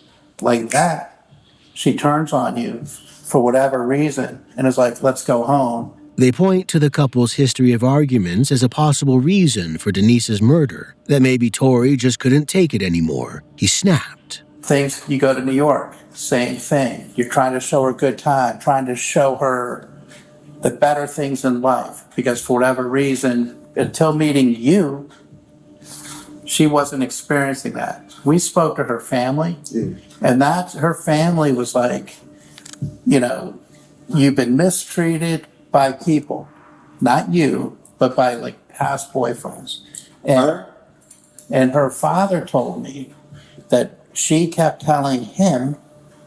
like that, she turns on you for whatever reason and is like, let's go home. They point to the couple's history of arguments as a possible reason for Denise's murder, that maybe Torrey just couldn't take it anymore. He snapped. You go to New York, same thing. You're trying to show her a good time, trying to show her the better things in life, because for whatever reason, until meeting you, she wasn't experiencing that. We spoke to her family, and her family was like, you've been mistreated by people, not you, but by like past boyfriends. And her father told me that she kept telling him,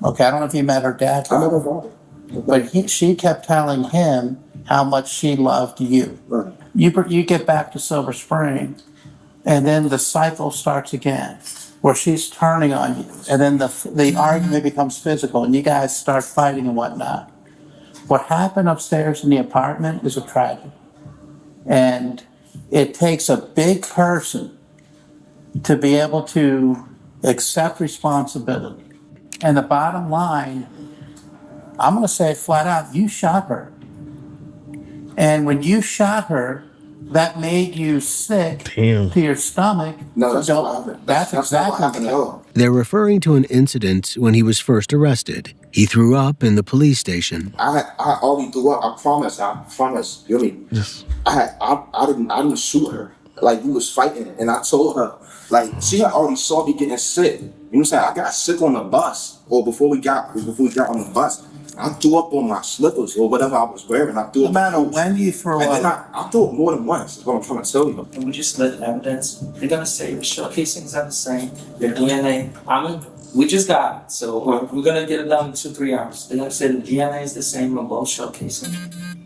okay, I don't know if you met her dad. I met her father. But she kept telling him how much she loved you. Right. You get back to Silver Spring, and then the cycle starts again, where she's turning on you, and then the argument becomes physical, and you guys start fighting and whatnot. What happened upstairs in the apartment is a tragedy, and it takes a big person to be able to accept responsibility. And the bottom line, I'm going to say it flat out, you shot her. And when you shot her, that made you sick to your stomach. No, that's exactly what happened. They're referring to an incident when he was first arrested. He threw up in the police station. I already threw up. I promise. You know what I mean? Yes. I didn't shoot her. Like, we was fighting, and I told her, like, she had already saw me getting sick. You know what I'm saying? I got sick on the bus, or before we got on the bus. I threw up on my slippers or whatever I was wearing. I threw up. No matter when you throw up. I threw up more than once, is what I'm trying to tell you. And we just let evidence. They're going to say your shell casings are the same, your DNA. We just got it, so we're going to get it done in 2-3 hours. They're going to say the DNA is the same on both shell casings.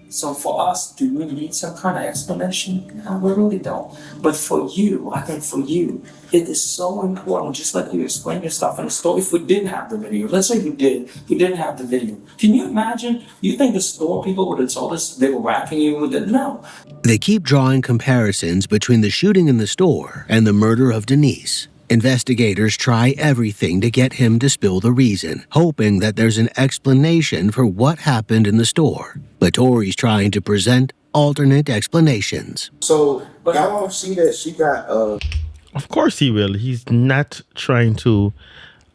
So for us, do we need some kind of explanation? No, we really don't. But for you, I think for you, it is so important, just like you explain your stuff in the store. If we didn't have the video, let's say we didn't have the video. Can you imagine? You think the store people would have told us they were whacking you with it? No. They keep drawing comparisons between the shooting in the store and the murder of Denise. Investigators try everything to get him to spill the reason, hoping that there's an explanation for what happened in the store. But Torrey's trying to present alternate explanations. So, y'all don't see that she got... Of course he will. He's not trying to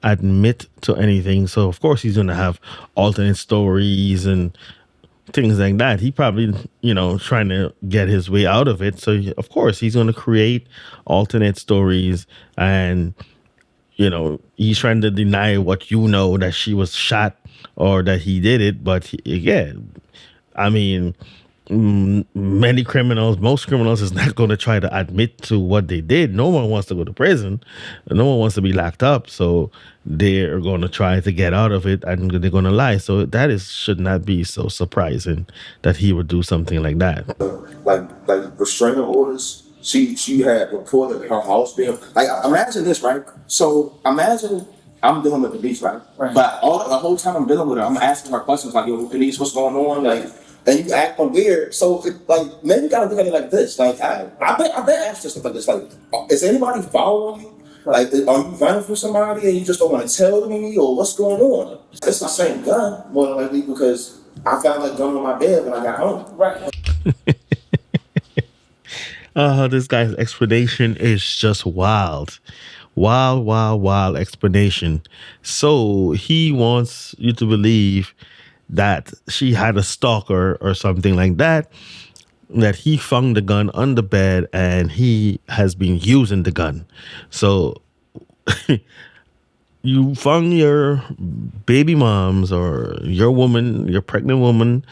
admit to anything. So, of course, he's going to have alternate stories and things like that. He probably, trying to get his way out of it. So, of course, he's going to create alternate stories, and, he's trying to deny what that she was shot or that he did it. But, most criminals is not going to try to admit to what they did. No one wants to go to prison. No one wants to be locked up. So they're going to try to get out of it, and they're going to lie. So that should not be so surprising that he would do something like that. Like restraining orders. She had reported her house being... Like, imagine this, right? So imagine I'm dealing with Denise, right? But the whole time I'm dealing with her, I'm asking her questions like, yo, Denise, what's going on? Like, and you acting weird. So, like, maybe you gotta look at it like this. Like, I've been asked this stuff like this. Like, is anybody following you? Like, are you running from somebody and you just don't want to tell me, or what's going on? It's the same gun, more than likely, because I found that gun on my bed when I got home. Right. This guy's explanation is just wild. Wild explanation. So he wants you to believe that she had a stalker or something like that. that he found the gun on the bed and he has been using the gun. So you found your baby mom's or your pregnant woman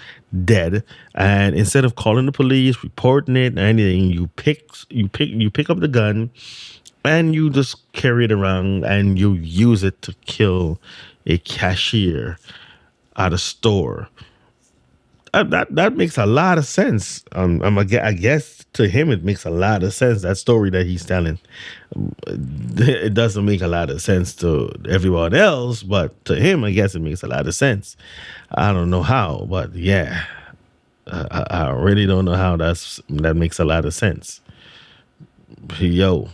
dead, and instead of calling the police, reporting it, anything, you pick up the gun and you just carry it around and you use it to kill a cashier at a store. That makes a lot of sense. I guess to him it makes a lot of sense, that story that he's telling. It doesn't make a lot of sense to everyone else, but to him, I guess it makes a lot of sense. I don't know how, but yeah, I really don't know how that makes a lot of sense. Yo.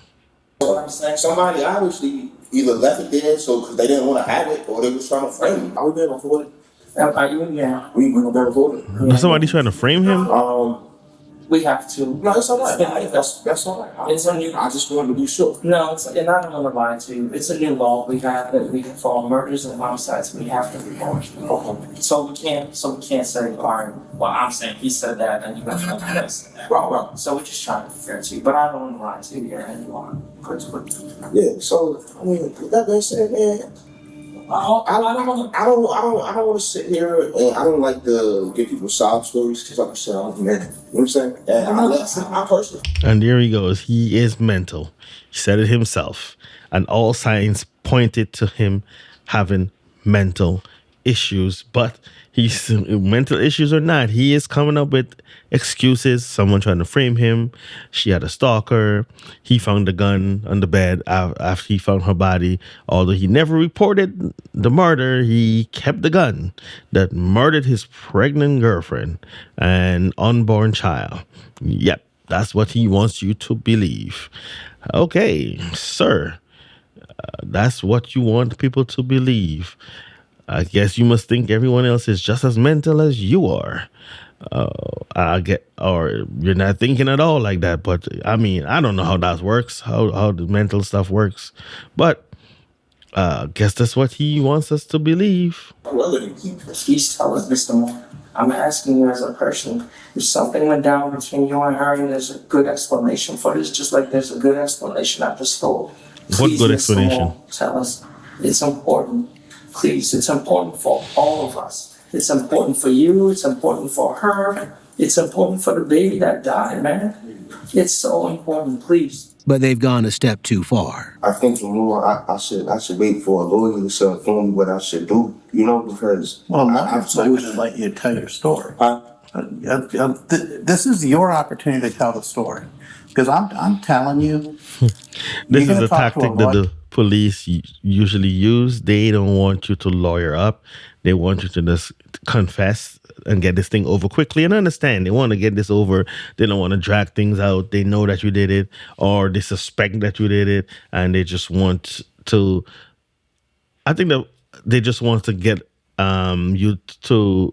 What I'm saying, somebody obviously either left it there because they didn't want to have it, or they was trying to frame it. Are we being recorded? Yeah. We gonna be recorded. Is somebody trying to frame him? We have to. No, it's all right. That's all right. It's a new. I just wanted to be sure. No, and I don't want to lie to you. It's a new law we have that we for all murders and homicides we have to report. So we can't say, all right, well, I'm saying he said that and you got to this. Right. So we're just trying to be fair to you, but I don't want to lie to you and you are. Yeah. So I mean, with that being said, man, I don't want to sit here and I don't like to give people sob stories because, like I said, I'm man. You know what I'm saying? And I personally. And there he goes. He is mental. He said it himself. And all signs pointed to him having mental issues. But he's mental issues or not, he is coming up with excuses. Someone trying to frame him. She had a stalker. He found the gun on the bed after he found her body. Although he never reported the murder, he kept the gun that murdered his pregnant girlfriend and unborn child. Yep, that's what he wants you to believe. Okay, sir. That's what you want people to believe. I guess you must think everyone else is just as mental as you are. Or you're not thinking at all like that. But I mean, I don't know how that works, how the mental stuff works. But I guess that's what he wants us to believe. He's telling Mr. Moore, I'm asking you as a person, if something went down between you and her and there's a good explanation for this, just like there's a good explanation at the store. What good explanation? Moore, tell us. It's important. Please, it's important for all of us. It's important for you. It's important for her. It's important for the baby that died, man. It's so important, please. But they've gone a step too far. I think for me, I should wait for a lawyer to inform me what I should do, because... Well, I'm not going to let you tell your story. This is your opportunity to tell the story. Because I'm telling you... This is a tactic that the police usually use. They don't want you to lawyer up. They want you to just confess and get this thing over quickly. And understand, they want to get this over. They don't want to drag things out. They know that you did it, or they suspect that you did it, and they just want to... I think that they just want to get you to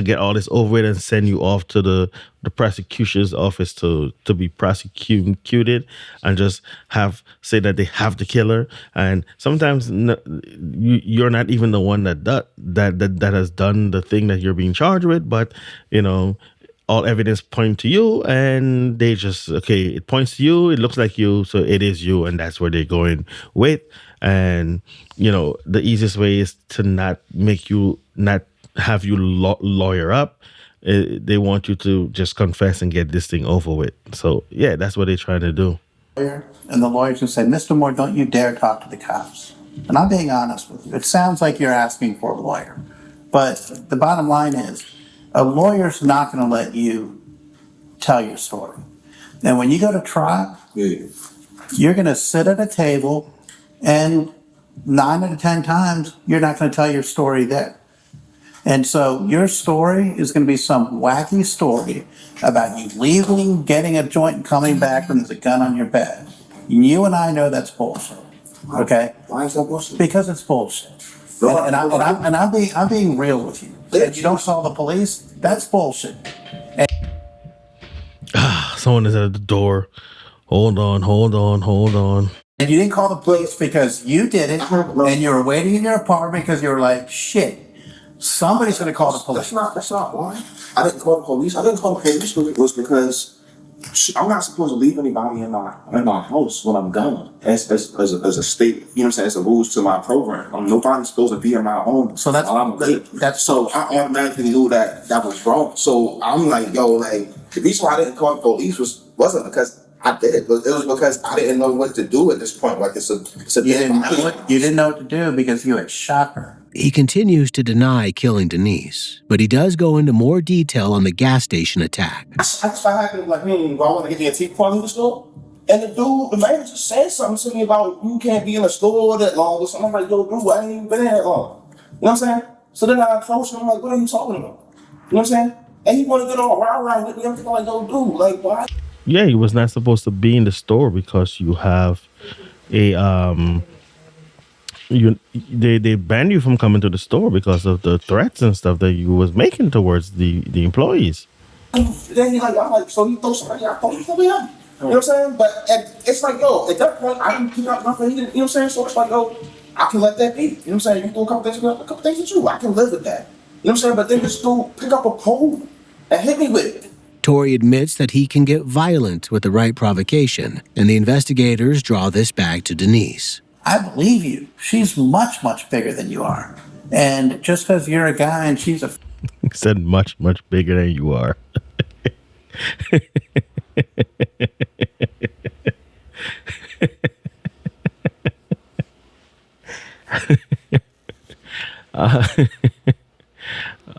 get all this over with and send you off to the prosecution's office to be prosecuted, and just say that they have the killer. And sometimes you're not even the one that has done the thing that you're being charged with, but all evidence point to you, and they just, it points to you, it looks like you, so it is you, and that's where they're going with. And the easiest way is to not have you lawyer up. They want you to just confess and get this thing over with. So yeah, that's what they're trying to do. And the lawyers will say, Mr. Moore, don't you dare talk to the cops. And I'm being honest with you. It sounds like you're asking for a lawyer. But the bottom line is, a lawyer's not going to let you tell your story. And when you go to trial, you're going to sit at a table, and 9 out of 10 times, you're not going to tell your story there. And so your story is going to be some wacky story about you leaving, getting a joint, and coming back when there's a gun on your bed. You and I know that's bullshit. Okay? Why is that bullshit? Because it's bullshit. And I'm being real with you. If you don't call the police, that's bullshit. Someone is at the door. Hold on. And you didn't call the police because you did it, and you were waiting in your apartment because you were like, shit, Somebody's going to call the police. That's not why. I didn't call the police. I didn't call the police. It was because I'm not supposed to leave anybody in my house when I'm gone. As a state, you know what I'm saying? As a rules to my program. Nobody's supposed to be in my home. So that's so I automatically knew that was wrong. So I'm like, yo, like the reason why I didn't call the police wasn't because I did it. It was because I didn't know what to do at this point. Like it's a you didn't know what to do because you had shot her. He continues to deny killing Denise, but he does go into more detail on the gas station attack. I started acting like, I want to get the antique part of the store. And the manager said something to me about you can't be in the store that long or something. I'm like, yo, dude, I ain't even been there that long. You know what I'm saying? So then I approached him, I'm like, what are you talking about? You know what I'm saying? And he wanted to get all around with me. I'm like, yo, dude, like, why? Yeah, he was not supposed to be in the store because you have a they banned you from coming to the store because of the threats and stuff that you was making towards the employees. Then I'm like, so he throws somebody out, you know what I'm saying? But it's like, yo, at that point, I didn't pick up nothing. You know what I'm saying? So it's like, yo, I can let that be. You know what I'm saying? You do a couple things with you. I can live with that. You know what I'm saying? But then this dude pick up a pole and hit me with it. Torrey admits that he can get violent with the right provocation, and the investigators draw this back to Denise. I believe you. She's much, much bigger than you are. And just because you're a guy and she's a... He said much, much bigger than you are.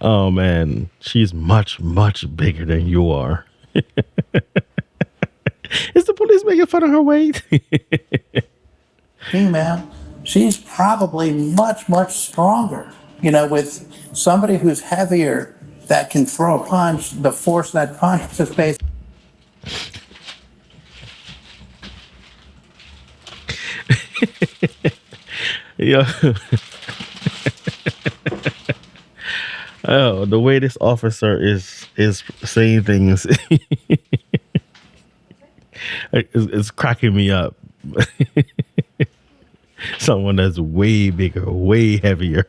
Oh, man. She's much, much bigger than you are. Is the police making fun of her weight? Female, she's probably much, much stronger. You know, with somebody who's heavier that can throw a punch, the force of that punch is based. Yeah. Oh, the way this officer is saying things it's cracking me up. Someone that's way bigger, way heavier.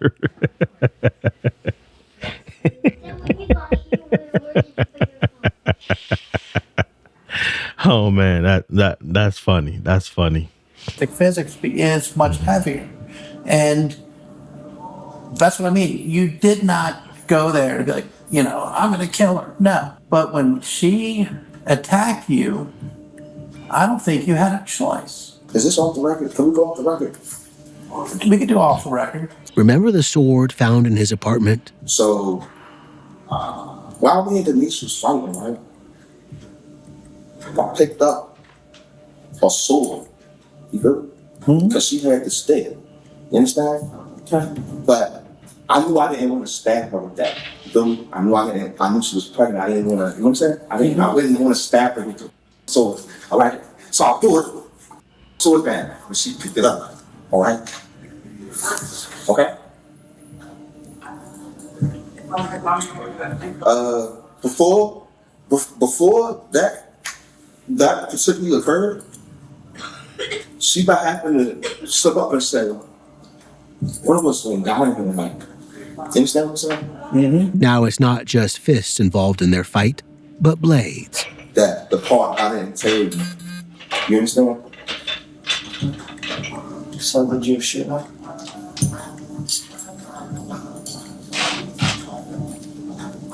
Oh man, that's funny. That's funny. The physics is much heavier, and that's what I mean. You did not go there to be like, you know, I'm going to kill her. No, but when she attacked you, I don't think you had a choice. Is this off the record? Can we go off the record? We can do off the record. Remember the sword found in his apartment? So, while me and Denise was fighting, right, I picked up a sword. You good? Because she had the stick. You understand? Okay. But I knew I didn't want to stab her with that. You feel me? I knew she was pregnant. I didn't want to, you know what I'm saying? I didn't want to stab her with the sword. All right? So I threw her sword back when she picked it up. All right? Okay? Before that particularly occurred, she about happened to slip up and say, one of us went down in the mic. You understand what I'm saying? Mm-hmm. Now it's not just fists involved in their fight, but blades. That the part I didn't tell you. You understand? So would you shoot her?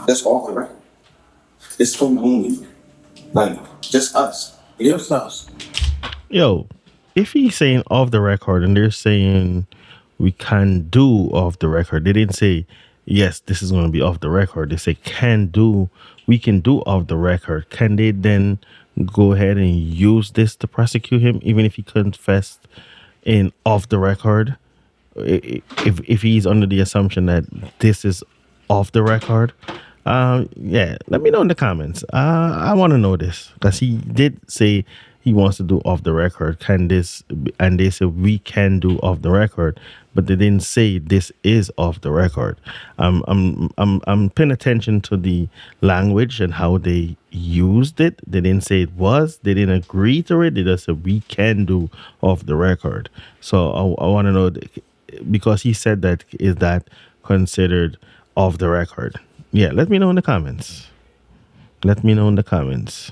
That's all right. It's from only. Like, just us. Just us. Yo, if he's saying off the record and they're saying we can do off the record, they didn't say, yes, this is going to be off the record. They say we can do off the record. Can they then go ahead and use this to prosecute him, even if he confessed in off the record? If he's under the assumption that this is off the record? Yeah, let me know in the comments. I want to know this because he did say he wants to do off the record. Can this? And they said we can do off the record, but they didn't say this is off the record. I'm paying attention to the language and how they used it. They didn't say it was. They didn't agree to it. They just said we can do off the record. So I want to know, because he said that, is that considered off the record. Yeah, let me know in the comments. Let me know in the comments.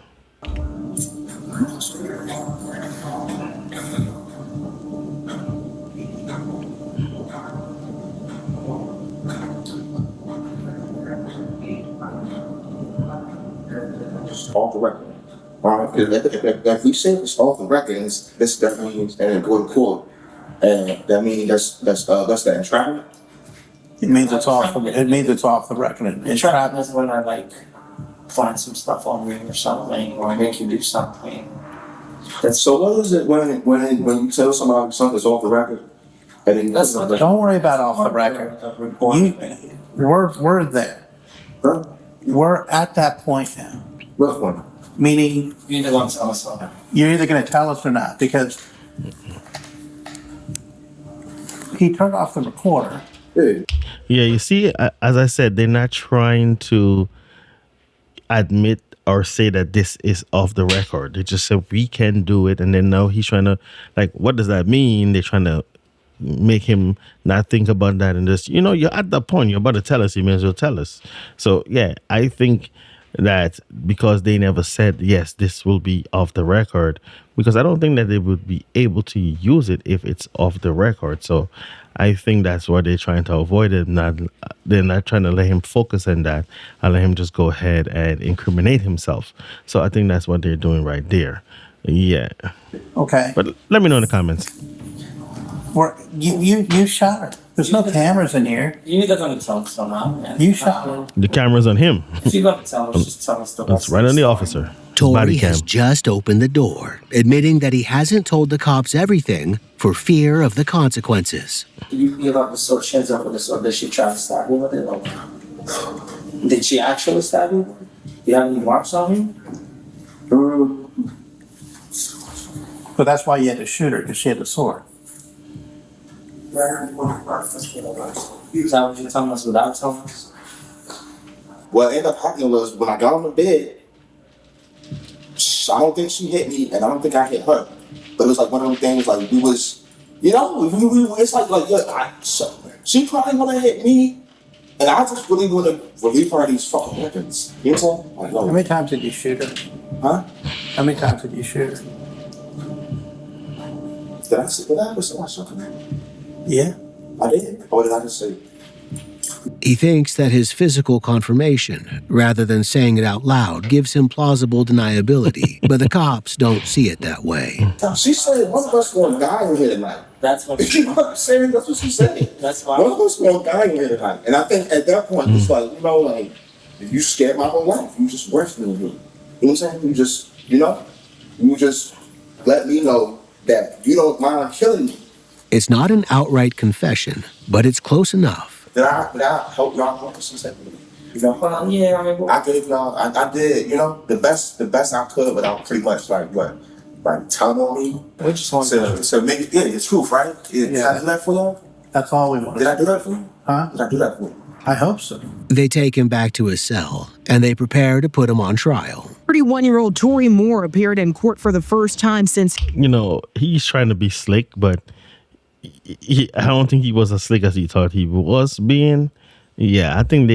Off the record. All right, if we say it's off the record, this definitely means that it go to court, and that means that's the entrapment. It means it's off. It means it's off the record. Entrapment is when I like find some stuff on you or something, or I make you do something. So what is it when you tell somebody something's off the record? And then Don't worry about off the record. We're there. Huh? We're at that point now. What point? Meaning You're either going to tell us something. you're either going to tell us or not, because he turned off the recorder. Yeah, you see, as I said, they're not trying to admit or say that this is off the record. They just said we can do it, and then now he's trying to, like, what does that mean? They're trying to make him not think about that and just, you're at that point, you're about to tell us, you may as well tell us. So yeah, I think that because they never said, yes, this will be off the record, because I don't think that they would be able to use it if it's off the record. So I think that's what they're trying to avoid it. They're not trying to let him focus on that and let him just go ahead and incriminate himself. So I think that's what they're doing right there. Yeah. Okay. But let me know in the comments. You shot her. There's no cameras in here. You're either going to tell us somehow, man. You shot her. The camera's on him. If you're going to tell us, just tell us the It's right on the officer. Torrey has just opened the door, admitting that he hasn't told the cops everything for fear of the consequences. Did you feel like the sword she ends up with this, or did she try to stab you with it? Or did she actually stab you? Do you have any marks on you? But that's why you had to shoot her, because she had a sword. Is that what you're telling us without telling us? What ended up happening was when I got on the bed, I don't think she hit me, and I don't think I hit her. But it was like one of them things, like we was, it's like she probably would have hit me, and I just really want to relieve her of these fucking weapons. You know what I'm saying? How many times did you shoot her? Huh? How many times did you shoot her? Did I ever say I shot her? Yeah. I did. What did I just say? He thinks that his physical confirmation, rather than saying it out loud, gives him plausible deniability, but the cops don't see it that way. She said one of us going to die in here tonight. That's what you know what I'm saying? That's what she said. That's why. One of us going to die in here tonight. And I think at that point, it's like, if you scared my whole life, you just worse than me. You know what I'm saying? You just let me know that you don't mind killing me. It's not an outright confession, but it's close enough. Did I help y'all 100%? Well, yeah, I mean, I gave y'all, I did, the best I could without pretty much like telling on me. We just want to make it, the truth, right? Did I do that for y'all? That's all we want. Did I do that for you? Huh? Did I do that for you? I hope so. They take him back to his cell, and they prepare to put him on trial. 31-year-old Torrey Moore appeared in court for the first time since... He's trying to be slick, but I don't think he was as slick as he thought he was being. Yeah, I think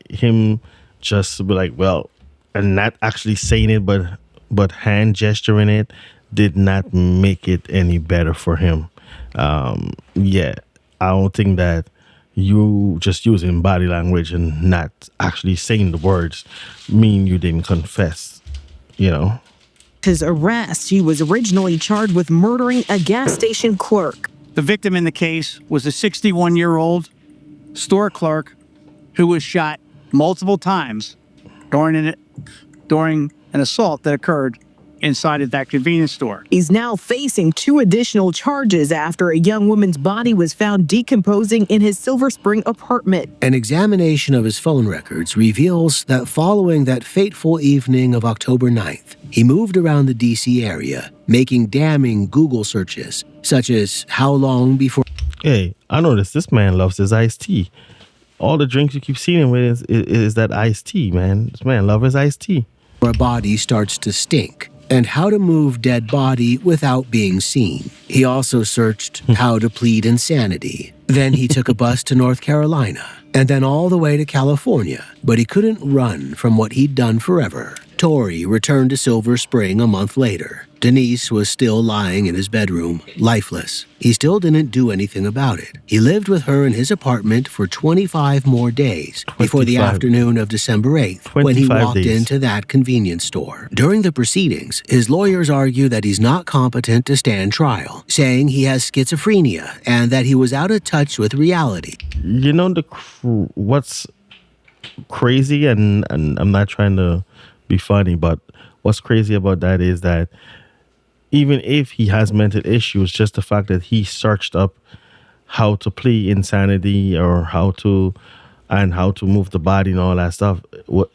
him just be like, well, and not actually saying it, but hand gesturing it did not make it any better for him. Yeah, I don't think that you just using body language and not actually saying the words mean you didn't confess, His arrest, he was originally charged with murdering a gas station clerk. The victim in the case was a 61-year-old store clerk who was shot multiple times during an assault that occurred inside of that convenience store. He's now facing 2 additional charges after a young woman's body was found decomposing in his Silver Spring apartment. An examination of his phone records reveals that following that fateful evening of October 9th, he moved around the D.C. area, making damning Google searches, such as how long before... Hey, I noticed this man loves his iced tea. All the drinks you keep seeing him with is that iced tea, man. This man loves his iced tea. A body starts to stink, and how to move dead body without being seen. He also searched how to plead insanity. Then he took a bus to North Carolina and then all the way to California, but he couldn't run from what he'd done forever. Torrey returned to Silver Spring a month later. Denise was still lying in his bedroom, lifeless. He still didn't do anything about it. He lived with her in his apartment for 25 more days before the afternoon of December 8th, when he walked into that convenience store. During the proceedings, his lawyers argue that he's not competent to stand trial, saying he has schizophrenia and that he was out of touch with reality. You know what's crazy, and I'm not trying to be funny, but what's crazy about that is that even if he has mental issues, just the fact that he searched up how to plead insanity or how to move the body and all that stuff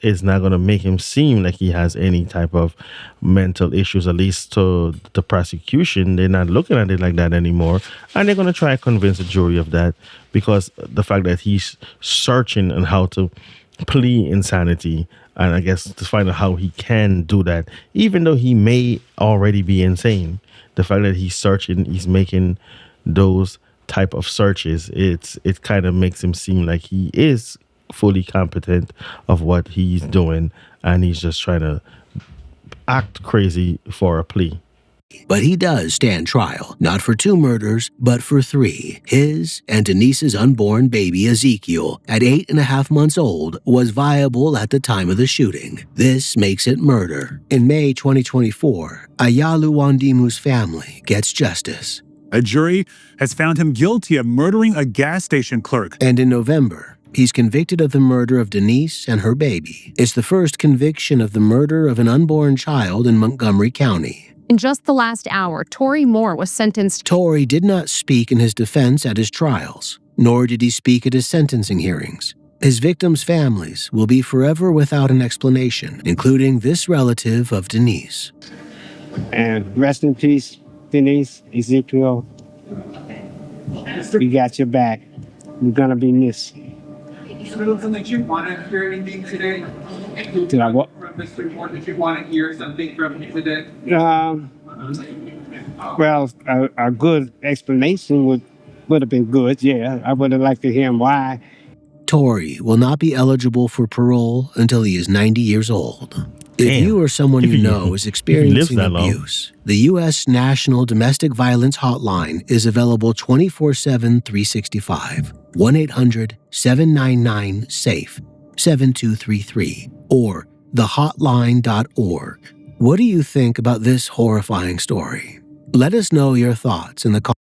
is not going to make him seem like he has any type of mental issues. At least to the prosecution, they're not looking at it like that anymore, and they're going to try and convince the jury of that, because the fact that he's searching on how to plead insanity, and I guess to find out how he can do that, even though he may already be insane. The fact that he's searching, he's making those type of searches, it kind of makes him seem like he is fully competent of what he's doing, and he's just trying to act crazy for a plea. But he does stand trial, not for 2 murders, but for 3. His and Denise's unborn baby Ezekiel, at 8.5 months old, was viable at the time of the shooting. This makes it murder. In May 2024, Ayalew Wandimu's family gets justice. A jury has found him guilty of murdering a gas station clerk. And in November, he's convicted of the murder of Denise and her baby. It's the first conviction of the murder of an unborn child in Montgomery County. In just the last hour, Torrey Moore was sentenced. Torrey did not speak in his defense at his trials, nor did he speak at his sentencing hearings. His victims' families will be forever without an explanation, including this relative of Denise. And rest in peace, Denise, Ezekiel. We got your back. You're gonna be missed. Did you want to hear anything today? Did I what? From Mr. Moore, did you want to hear something from him today? Well, a good explanation would have been good, yeah. I would have liked to hear him why. Torrey will not be eligible for parole until he is 90 years old. If you or someone you know is experiencing abuse, the U.S. National Domestic Violence Hotline is available 24/7, 365. 1-800-799-SAFE, 7233, or thehotline.org. What do you think about this horrifying story? Let us know your thoughts in the comments.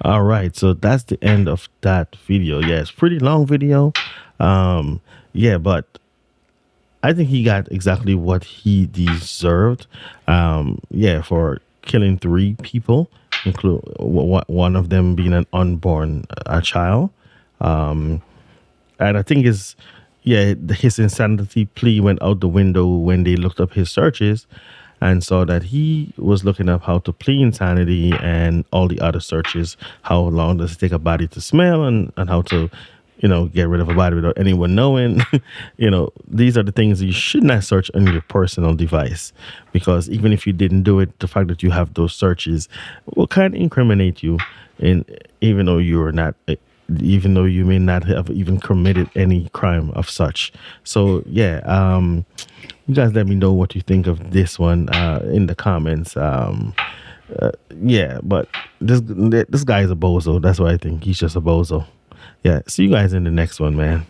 All right, so that's the end of that video. Yeah, it's a pretty long video. Yeah, but I think he got exactly what he deserved. Yeah, for killing 3 people, include one of them being an unborn child. And I think his insanity plea went out the window when they looked up his searches and saw that he was looking up how to plead insanity and all the other searches. How long does it take a body to smell, and how to, get rid of a body without anyone knowing. These are the things you should not search on your personal device, because even if you didn't do it, the fact that you have those searches will kind of incriminate you, even though you may not have even committed any crime of such. So yeah, you guys let me know what you think of this one in the comments. Yeah, but this guy is a bozo. That's what I think. He's just a bozo. Yeah, see you guys in the next one, man.